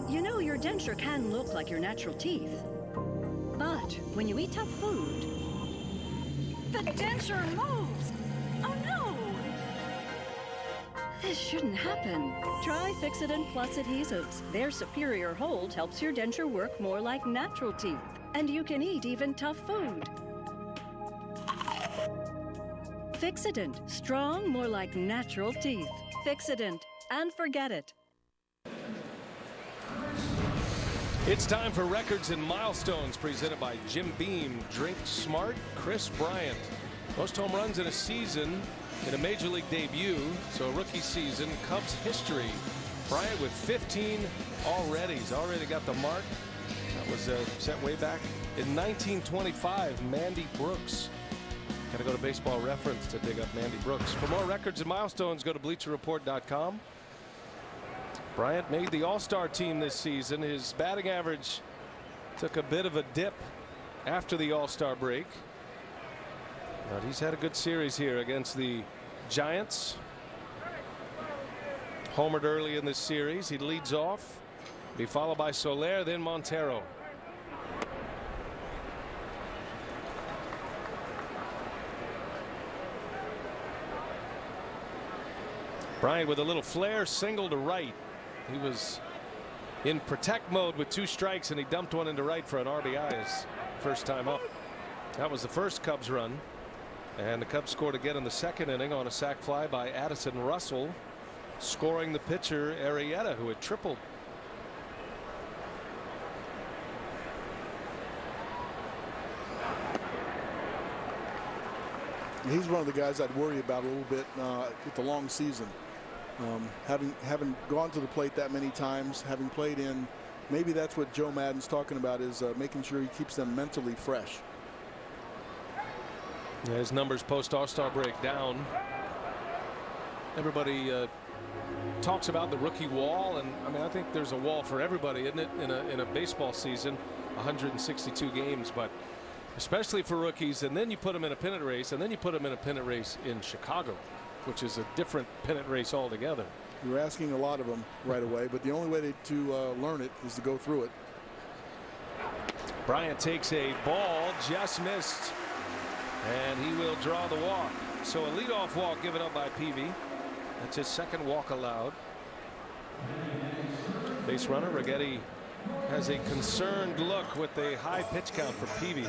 You know, your denture can look like your natural teeth. But when you eat tough food, the denture moves. Oh no! This shouldn't happen. Try Fixodent Plus adhesives. Their superior hold helps your denture work more like natural teeth. And you can eat even tough food. Fixodent. Strong, more like natural teeth. Fixodent. And forget it. It's time for Records and Milestones presented by Jim Beam. Drink smart. Chris Bryant. Most home runs in a season in a major league debut. So a rookie season. Cubs history. Bryant with 15 already. He's already got the mark. That was set way back in 1925. Mandy Brooks. Got to go to Baseball Reference to dig up Mandy Brooks. For more records and milestones, go to BleacherReport.com. Bryant made the All-Star team this season. His batting average took a bit of a dip after the All-Star break. But he's had a good series here against the Giants. Homered early in this series. He leads off. Be followed by Soler, then Montero. Bryant with a little flare single to right. He was in protect mode with 2 strikes and he dumped one into right for an RBI his first time up. That was the first Cubs run. And the Cubs scored again in the second inning on a sac fly by Addison Russell, scoring the pitcher Arrieta, who had tripled. He's one of the guys I'd worry about a little bit with the long season. Having gone to the plate that many times, having played in, maybe that's what Joe Madden's talking about, is making sure he keeps them mentally fresh. Yeah, his numbers post All-Star break down. Everybody talks about the rookie wall, and I mean, I think there's a wall for everybody, isn't it, in a baseball season, 162 games, but especially for rookies. And then you put them in a pennant race, and then you put them in a pennant race in Chicago, which is a different pennant race altogether. You're asking a lot of them right away, but the only way to learn it is to go through it. Bryant takes a ball, just missed, and he will draw the walk. So a leadoff walk given up by Peavy. That's his second walk allowed. Base runner Rigetti has a concerned look with the high pitch count for Peavy.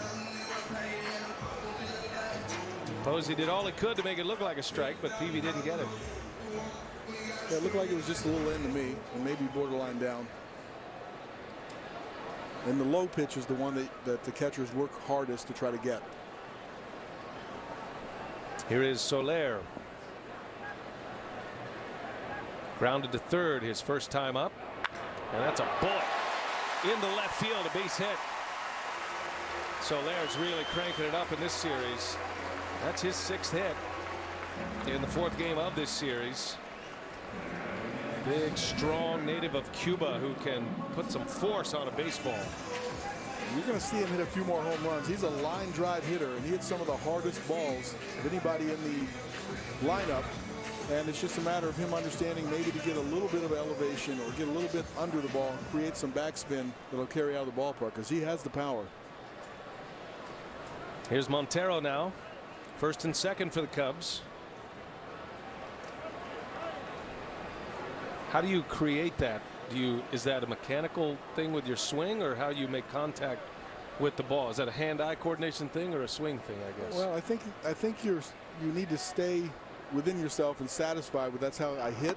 Posey did all he could to make it look like a strike, but Peavy didn't get it. Yeah, it looked like it was just a little in to me, and maybe borderline down. And the low pitch is the one that the catchers work hardest to try to get. Here is Soler. Grounded to third, his first time up. And that's a bullet into left field, a base hit. Soler's really cranking it up in this series. That's his 6th hit in the 4th game of this series. Big, strong native of Cuba who can put some force on a baseball. You're going to see him hit a few more home runs. He's a line drive hitter, and he hits some of the hardest balls of anybody in the lineup. And it's just a matter of him understanding maybe to get a little bit of elevation or get a little bit under the ball and create some backspin that'll carry out of the ballpark, because he has the power. Here's Montero now. First and second for the Cubs. How do you create that? Is that a mechanical thing with your swing, or how you make contact with the ball? Is that a hand-eye coordination thing or a swing thing, I guess? Well, I think you need to stay within yourself and satisfied with that's how I hit.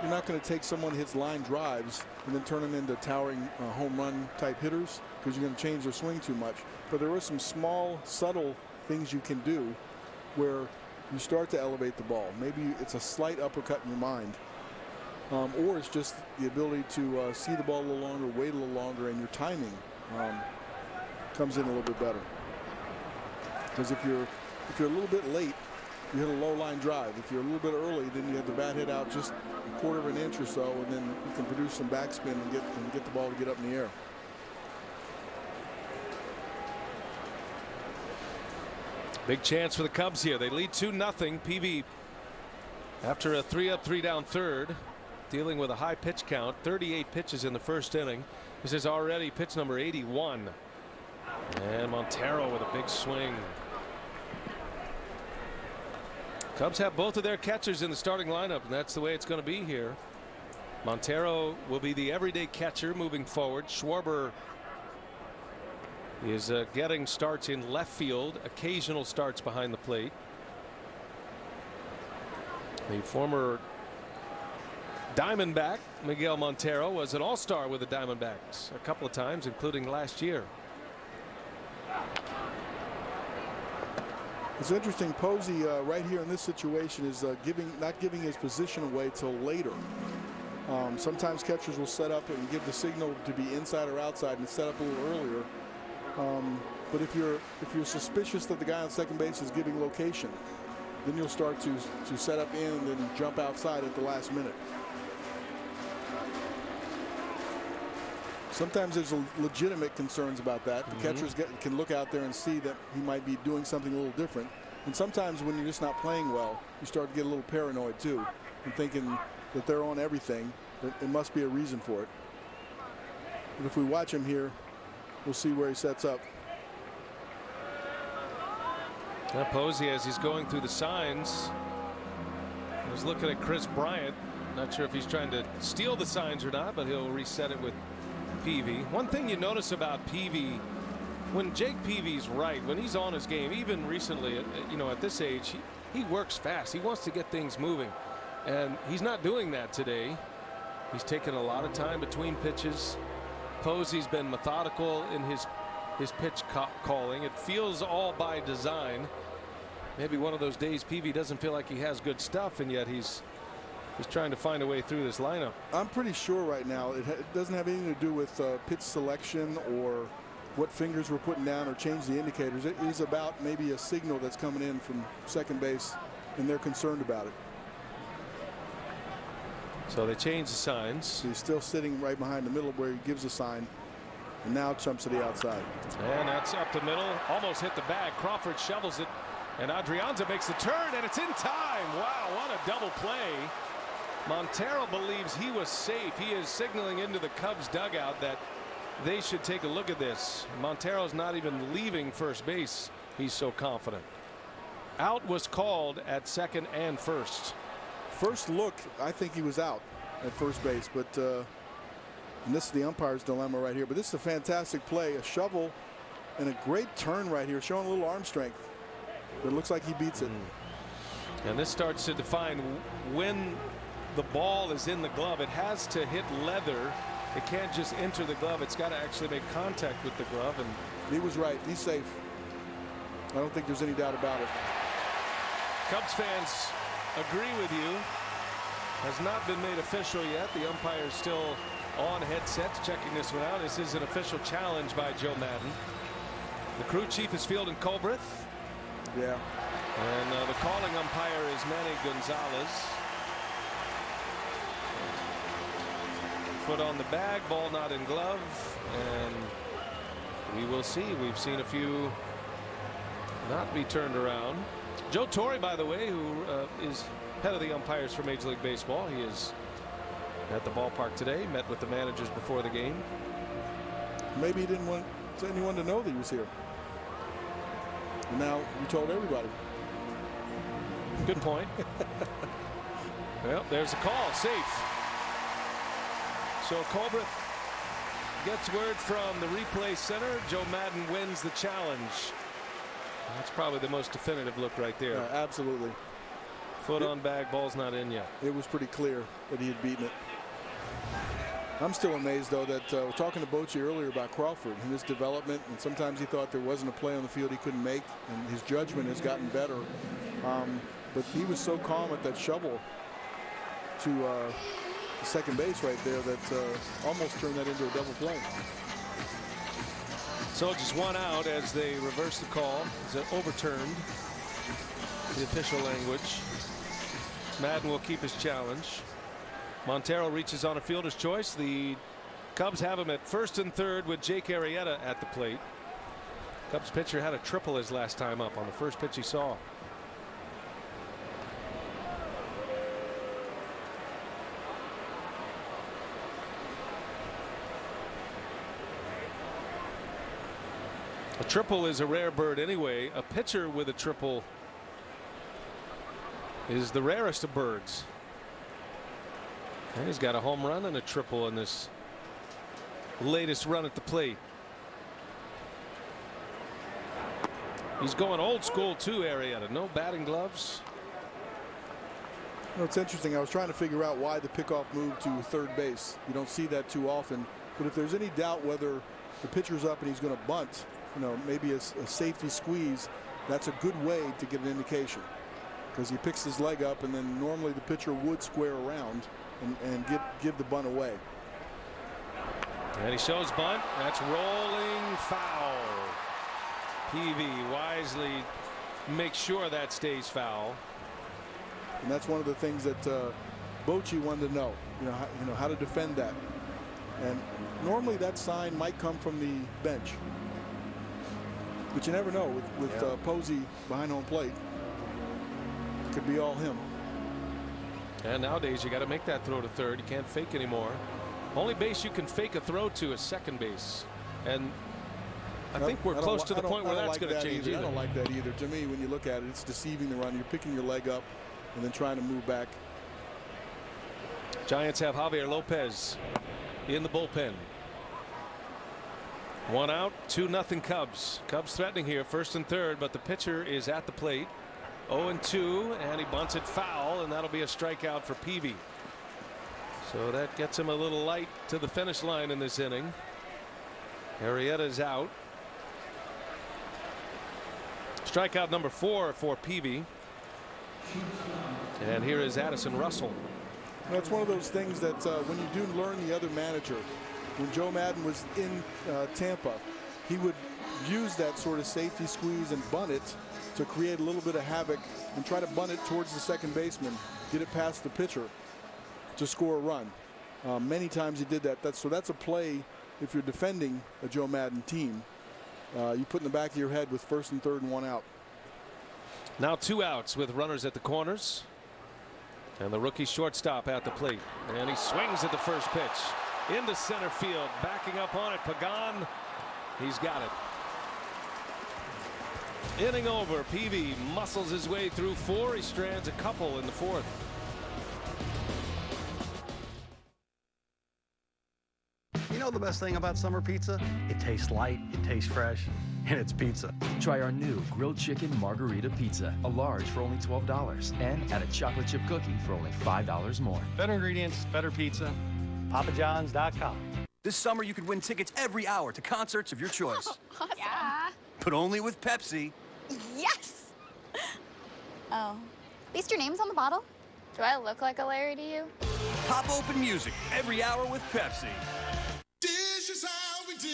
You're not going to take someone who hits line drives and then turn them into towering home run type hitters, because you're going to change their swing too much. But there are some small, subtle things you can do where you start to elevate the ball. Maybe it's a slight uppercut in your mind. Or it's just the ability to see the ball a little longer, wait a little longer, and your timing comes in a little bit better. Because if you're a little bit late, you hit a low line drive. If you're a little bit early, then you have the bat hit out just a quarter of an inch or so, and then you can produce some backspin and get the ball to get up in the air. Big chance for the Cubs here. They lead 2-0. Peavy, after a 3-up, 3-down third, dealing with a high pitch count, 38 pitches in the first inning. This is already pitch number 81. And Montero with a big swing. Cubs have both of their catchers in the starting lineup, and that's the way it's going to be here. Montero will be the everyday catcher moving forward. Schwarber is getting starts in left field, occasional starts behind the plate. The former Diamondback Miguel Montero was an all-star with the Diamondbacks a couple of times, including last year. It's interesting. Posey right here in this situation is not giving his position away till later. Sometimes catchers will set up and give the signal to be inside or outside and set up a little earlier. But if you're suspicious that the guy on second base is giving location, then you'll start to set up in and then jump outside at the last minute. Sometimes there's legitimate concerns about that. The catchers can look out there and see that he might be doing something a little different. And sometimes when you're just not playing well, you start to get a little paranoid too, and thinking that they're on everything, that it must be a reason for it. But if we watch him here, we'll see where he sets up. Now Posey, as he's going through the signs, was looking at Chris Bryant. Not sure if he's trying to steal the signs or not, but he'll reset it with Peavy. One thing you notice about Peavy, when Jake Peavy's right, when he's on his game, even recently, at this age, he works fast. He wants to get things moving, and he's not doing that today. He's taken a lot of time between pitches. Posey's been methodical in his pitch calling. It feels all by design. Maybe one of those days Peavy doesn't feel like he has good stuff, and yet he's trying to find a way through this lineup. I'm pretty sure right now it doesn't have anything to do with pitch selection or what fingers we're putting down or change the indicators. It is about maybe a signal that's coming in from second base, and they're concerned about it. So they change the signs. So he's still sitting right behind the middle where he gives a sign, and now jumps to the outside. And that's up the middle. Almost hit the bag. Crawford shovels it, and Adrianza makes the turn, and it's in time. Wow, what a double play. Montero believes he was safe. He is signaling into the Cubs dugout that they should take a look at this. Montero's not even leaving first base. He's so confident. Out was called at second and first. First look, I think he was out at first base, but And this is the umpire's dilemma right here. But this is a fantastic play, a shovel and a great turn right here, showing a little arm strength. But it looks like he beats it. And this starts to define when the ball is in the glove. It has to hit leather. It can't just enter the glove. It's got to actually make contact with the glove. And he was right. He's safe. I don't think there's any doubt about it. Cubs fans agree with you. Has not been made official yet. The umpire is still on headsets checking this one out. This is an official challenge by Joe Madden. The crew chief is fielding Colbreth. Yeah. And the calling umpire is Manny Gonzalez. Foot on the bag, ball not in glove, and we will see. We've seen a few not be turned around. Joe Torre, by the way, who is head of the umpires for Major League Baseball. He is at the ballpark today, met with the managers before the game. Maybe he didn't want anyone to know that he was here. And now you told everybody. Good point. Well, there's a call, safe. So Colbreth gets word from the replay center. Joe Madden wins the challenge. That's probably the most definitive look right there. Yeah, absolutely. Foot on bag, ball's not in yet. It was pretty clear that he had beaten it. I'm still amazed, though, that we're talking to Bochy earlier about Crawford and his development, and sometimes he thought there wasn't a play on the field he couldn't make, and his judgment has gotten better. But he was so calm at that shovel to the second base right there that almost turned that into a double play. So just one out as they reverse the call. Is it overturned? The official language. Madden will keep his challenge. Montero reaches on a fielder's choice. The Cubs have him at first and third with Jake Arrieta at the plate. Cubs pitcher had a triple his last time up on the first pitch he saw. A triple is a rare bird anyway. A pitcher with a triple is the rarest of birds. And he's got a home run and a triple in this latest run at the plate. He's going old school too, Arrieta. No batting gloves. You know, it's interesting. I was trying to figure out why the pickoff moved to third base. You don't see that too often. But if there's any doubt whether the pitcher's up and he's going to bunt, you know, maybe a safety squeeze, that's a good way to get an indication, because he picks his leg up and then normally the pitcher would square around and give the bunt away. And he shows bunt. That's rolling foul. PV wisely makes sure that stays foul. And that's one of the things that Bochy wanted to know. You know how to defend that. And normally that sign might come from the bench, but you never know with Posey behind home plate. It could be all him. And nowadays you got to make that throw to third. You can't fake anymore. Only base you can fake a throw to is second base. And I think we're close to the point where that's going to change. I don't like that either. To me, when you look at it, it's deceiving the run. You're picking your leg up and then trying to move back. Giants have Javier Lopez in the bullpen. One out, 2-0 Cubs. Cubs threatening here, first and third, but the pitcher is at the plate. 0-2, and he bunts it foul, and that'll be a strikeout for Peavy. So that gets him a little light to the finish line in this inning. Arrieta's out. Strikeout number 4 for Peavy. And here is Addison Russell. That's one of those things that when you do learn the other manager, when Joe Madden was in Tampa, he would use that sort of safety squeeze and bunt it to create a little bit of havoc and try to bunt it towards the second baseman, get it past the pitcher to score a run. Many times he did that. So that's a play if you're defending a Joe Madden team. You put in the back of your head with first and third and one out. Now 2 outs with runners at the corners. And the rookie shortstop at the plate. And he swings at the first pitch into center field. Backing up on it, Pagan. He's got it. Inning over. Peavy muscles his way through 4. He strands a couple in the 4th. know the best thing about summer pizza? It tastes light, it tastes fresh, and it's pizza. Try our new grilled chicken margarita pizza, a large for only $12, and add a chocolate chip cookie for only $5 more. Better ingredients, better pizza. PapaJohns.com. This summer, you could win tickets every hour to concerts of your choice. Awesome. Yeah. But only with Pepsi. Yes! Oh. At least your name's on the bottle. Do I look like a Larry to you? Pop open music every hour with Pepsi. This is how we do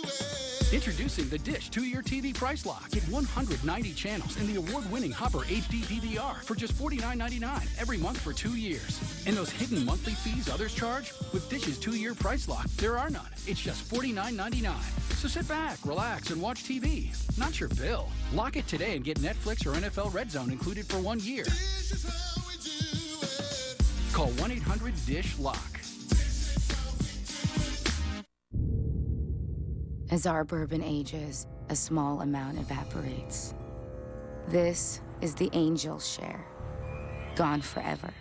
it. Introducing the Dish 2-year TV price lock. Get 190 channels and the award-winning Hopper HD DVR for just $49.99 every month for 2 years. And those hidden monthly fees others charge? With Dish's 2-year price lock, there are none. It's just $49.99. So sit back, relax, and watch TV. Not your bill. Lock it today and get Netflix or NFL Red Zone included for 1 year. This is how we do it. Call 1-800-DISH-LOCK. As our bourbon ages, a small amount evaporates. This is the Angel's share. Gone forever.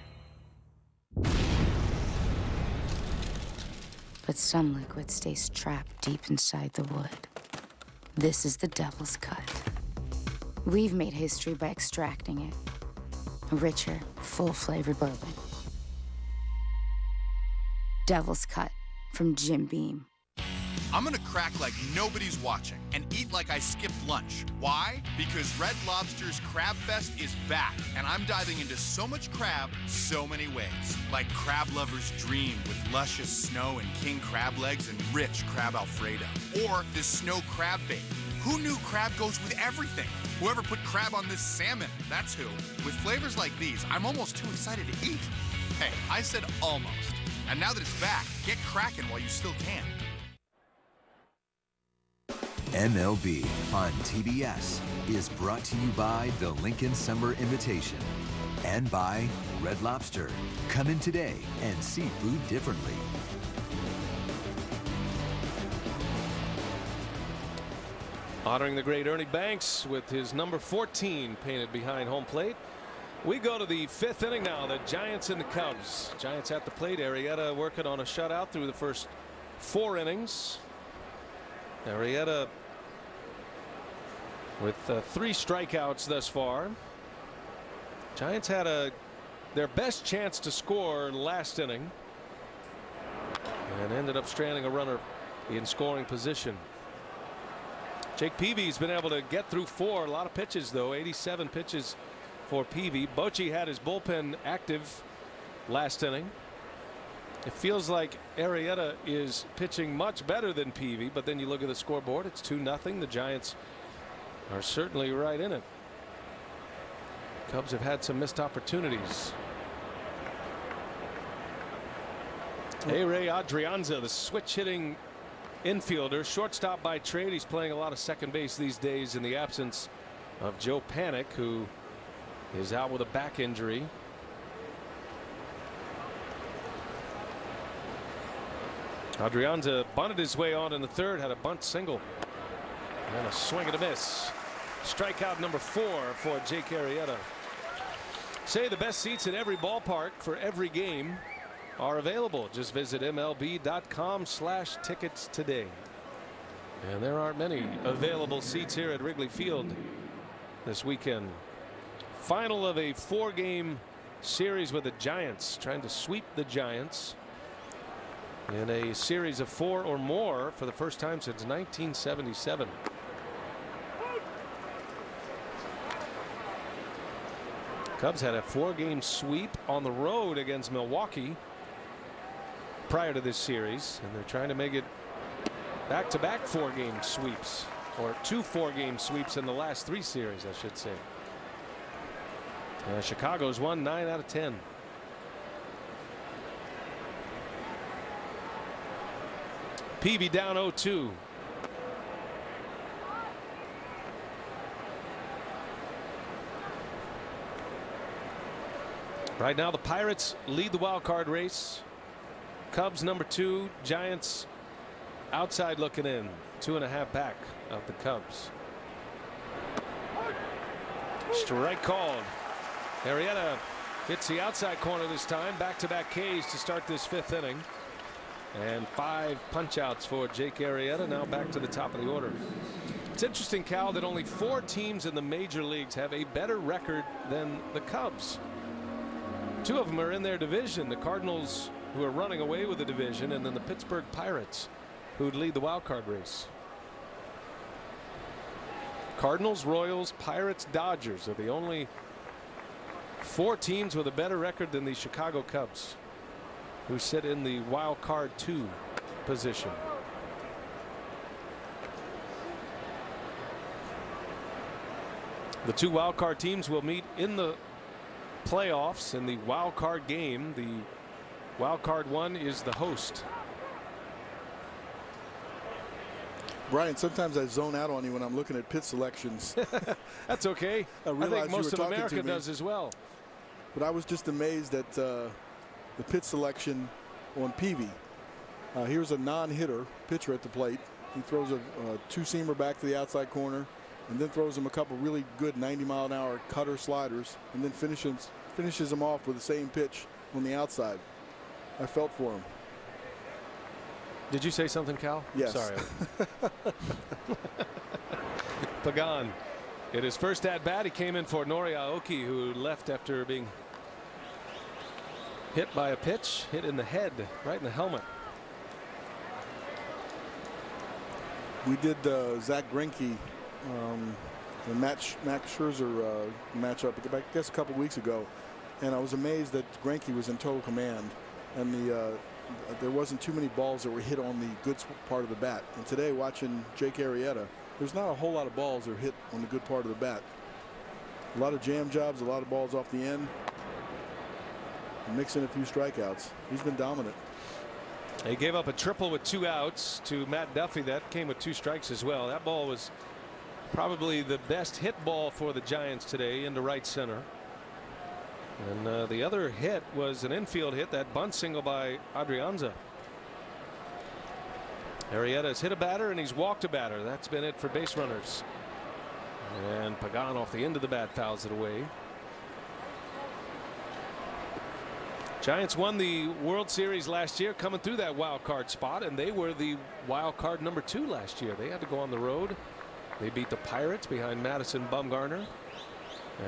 But some liquid stays trapped deep inside the wood. This is the Devil's Cut. We've made history by extracting it. A richer, full-flavored bourbon. Devil's Cut from Jim Beam. I'm gonna crack like nobody's watching and eat like I skipped lunch. Why? Because Red Lobster's Crab Fest is back, and I'm diving into so much crab, so many ways. Like crab lovers' dream with luscious snow and king crab legs and rich crab Alfredo. Or this snow crab bake. Who knew crab goes with everything? Whoever put crab on this salmon, that's who. With flavors like these, I'm almost too excited to eat. Hey, I said almost. And now that it's back, get cracking while you still can. MLB on TBS is brought to you by the Lincoln Summer Invitation and by Red Lobster. Come in today and see food differently. Honoring the great Ernie Banks with his number 14 painted behind home plate. We go to the 5th inning now. The Giants and the Cubs. Giants at the plate. Arrieta working on a shutout through the first 4 innings. Arrieta with 3 strikeouts thus far. Giants had their best chance to score last inning and ended up stranding a runner in scoring position. Jake Peavy's been able to get through 4. A lot of pitches though. 87 pitches for Peavy. Bochy had his bullpen active last inning. It feels like Arrieta is pitching much better than Peavy, but then you look at the scoreboard, it's 2-0. The Giants are certainly right in it. Cubs have had some missed opportunities. Ray Adrianza, the switch hitting infielder, shortstop by trade. He's playing a lot of second base these days in the absence of Joe Panik, who is out with a back injury. Adrianza bunted his way on in the 3rd, had a bunt single and a swing and a miss. Strikeout number 4 for Jake Arrieta. Say the best seats at every ballpark for every game are available. Just visit MLB.com/tickets today. And there aren't many available seats here at Wrigley Field this weekend. Final of a 4-game series with the Giants, trying to sweep the Giants in a series of 4 or more for the first time since 1977. Cubs had a 4-game sweep on the road against Milwaukee prior to this series, and they're trying to make it back-to-back 4-game sweeps, or 2 4-game sweeps in the last 3 series, I should say. Chicago's won 9 out of 10. Peavy down 0-2. Right now the Pirates lead the wild card race. Cubs number 2, Giants outside looking in, 2.5 back of the Cubs. Strike called. Arrieta hits the outside corner this time. Back-to-back Ks to start this 5th inning. And 5 punch-outs for Jake Arrieta, now back to the top of the order. It's interesting, Cal, that only 4 teams in the major leagues have a better record than the Cubs. 2 of them are in their division, the Cardinals, who are running away with the division, and then the Pittsburgh Pirates, who would lead the wild card race. Cardinals, Royals, Pirates, Dodgers are the only 4 teams with a better record than the Chicago Cubs, who sit in the wild card 2 position. The 2 wild card teams will meet in the playoffs in the wild card game. The wild card 1 is the host. Brian, sometimes I zone out on you when I'm looking at pit selections. That's okay. I think most of America does as well. But I was just amazed at the pit selection on Peavy. Here's a non-hitter pitcher at the plate. He throws a 2-seamer back to the outside corner, and then throws him a couple really good 90-mile-an-hour cutter sliders, and then finishes him off with the same pitch on the outside. I felt for him. Did you say something, Cal? Yes. Sorry. Pagan, in his first at-bat, he came in for Nori Aoki, who left after being hit by a pitch, hit in the head, right in the helmet. We did Zach Greinke and Max Scherzer matchup, I guess, a couple weeks ago, and I was amazed that Greinke was in total command, and there wasn't too many balls that were hit on the good part of the bat. And today, watching Jake Arrieta, there's not a whole lot of balls that are hit on the good part of the bat. A lot of jam jobs, a lot of balls off the end, and mix in a few strikeouts. He's been dominant. He gave up a triple with 2 outs to Matt Duffy. That came with 2 strikes as well. That ball was probably the best hit ball for the Giants today into right center. And the other hit was an infield hit, that bunt single by Adrianza. Arrieta has hit a batter and he's walked a batter. That's been it for base runners. And Pagan off the end of the bat fouls it away. Giants won the World Series last year, coming through that wild card spot, and they were the wild card number 2 last year. They had to go on the road. They beat the Pirates behind Madison Bumgarner,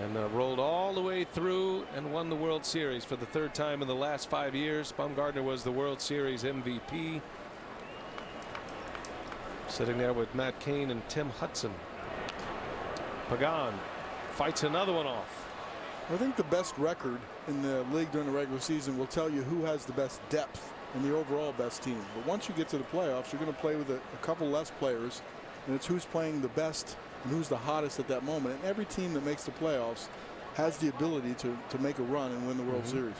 and rolled all the way through and won the World Series for the 3rd time in the last 5 years. Bumgarner was the World Series MVP, sitting there with Matt Cain and Tim Hudson. Pagan fights another one off. I think the best record in the league during the regular season will tell you who has the best depth and the overall best team. But once you get to the playoffs, you're going to play with a couple less players, and it's who's playing the best and who's the hottest at that moment. And every team that makes the playoffs has the ability to make a run and win the World Series.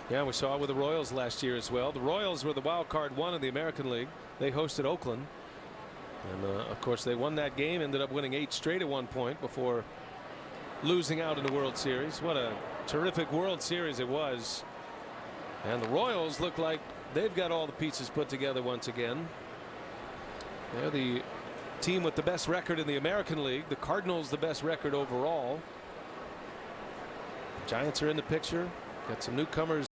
Yeah, we saw it with the Royals last year as well. The Royals were the wild card 1 in the American League. They hosted Oakland, and of course they won that game, ended up winning 8 straight at one point before losing out in the World Series. What a terrific World Series it was. And the Royals look like they've got all the pieces put together once again. They're the team with the best record in the American League. The Cardinals the best record overall. Giants are in the picture. Got some newcomers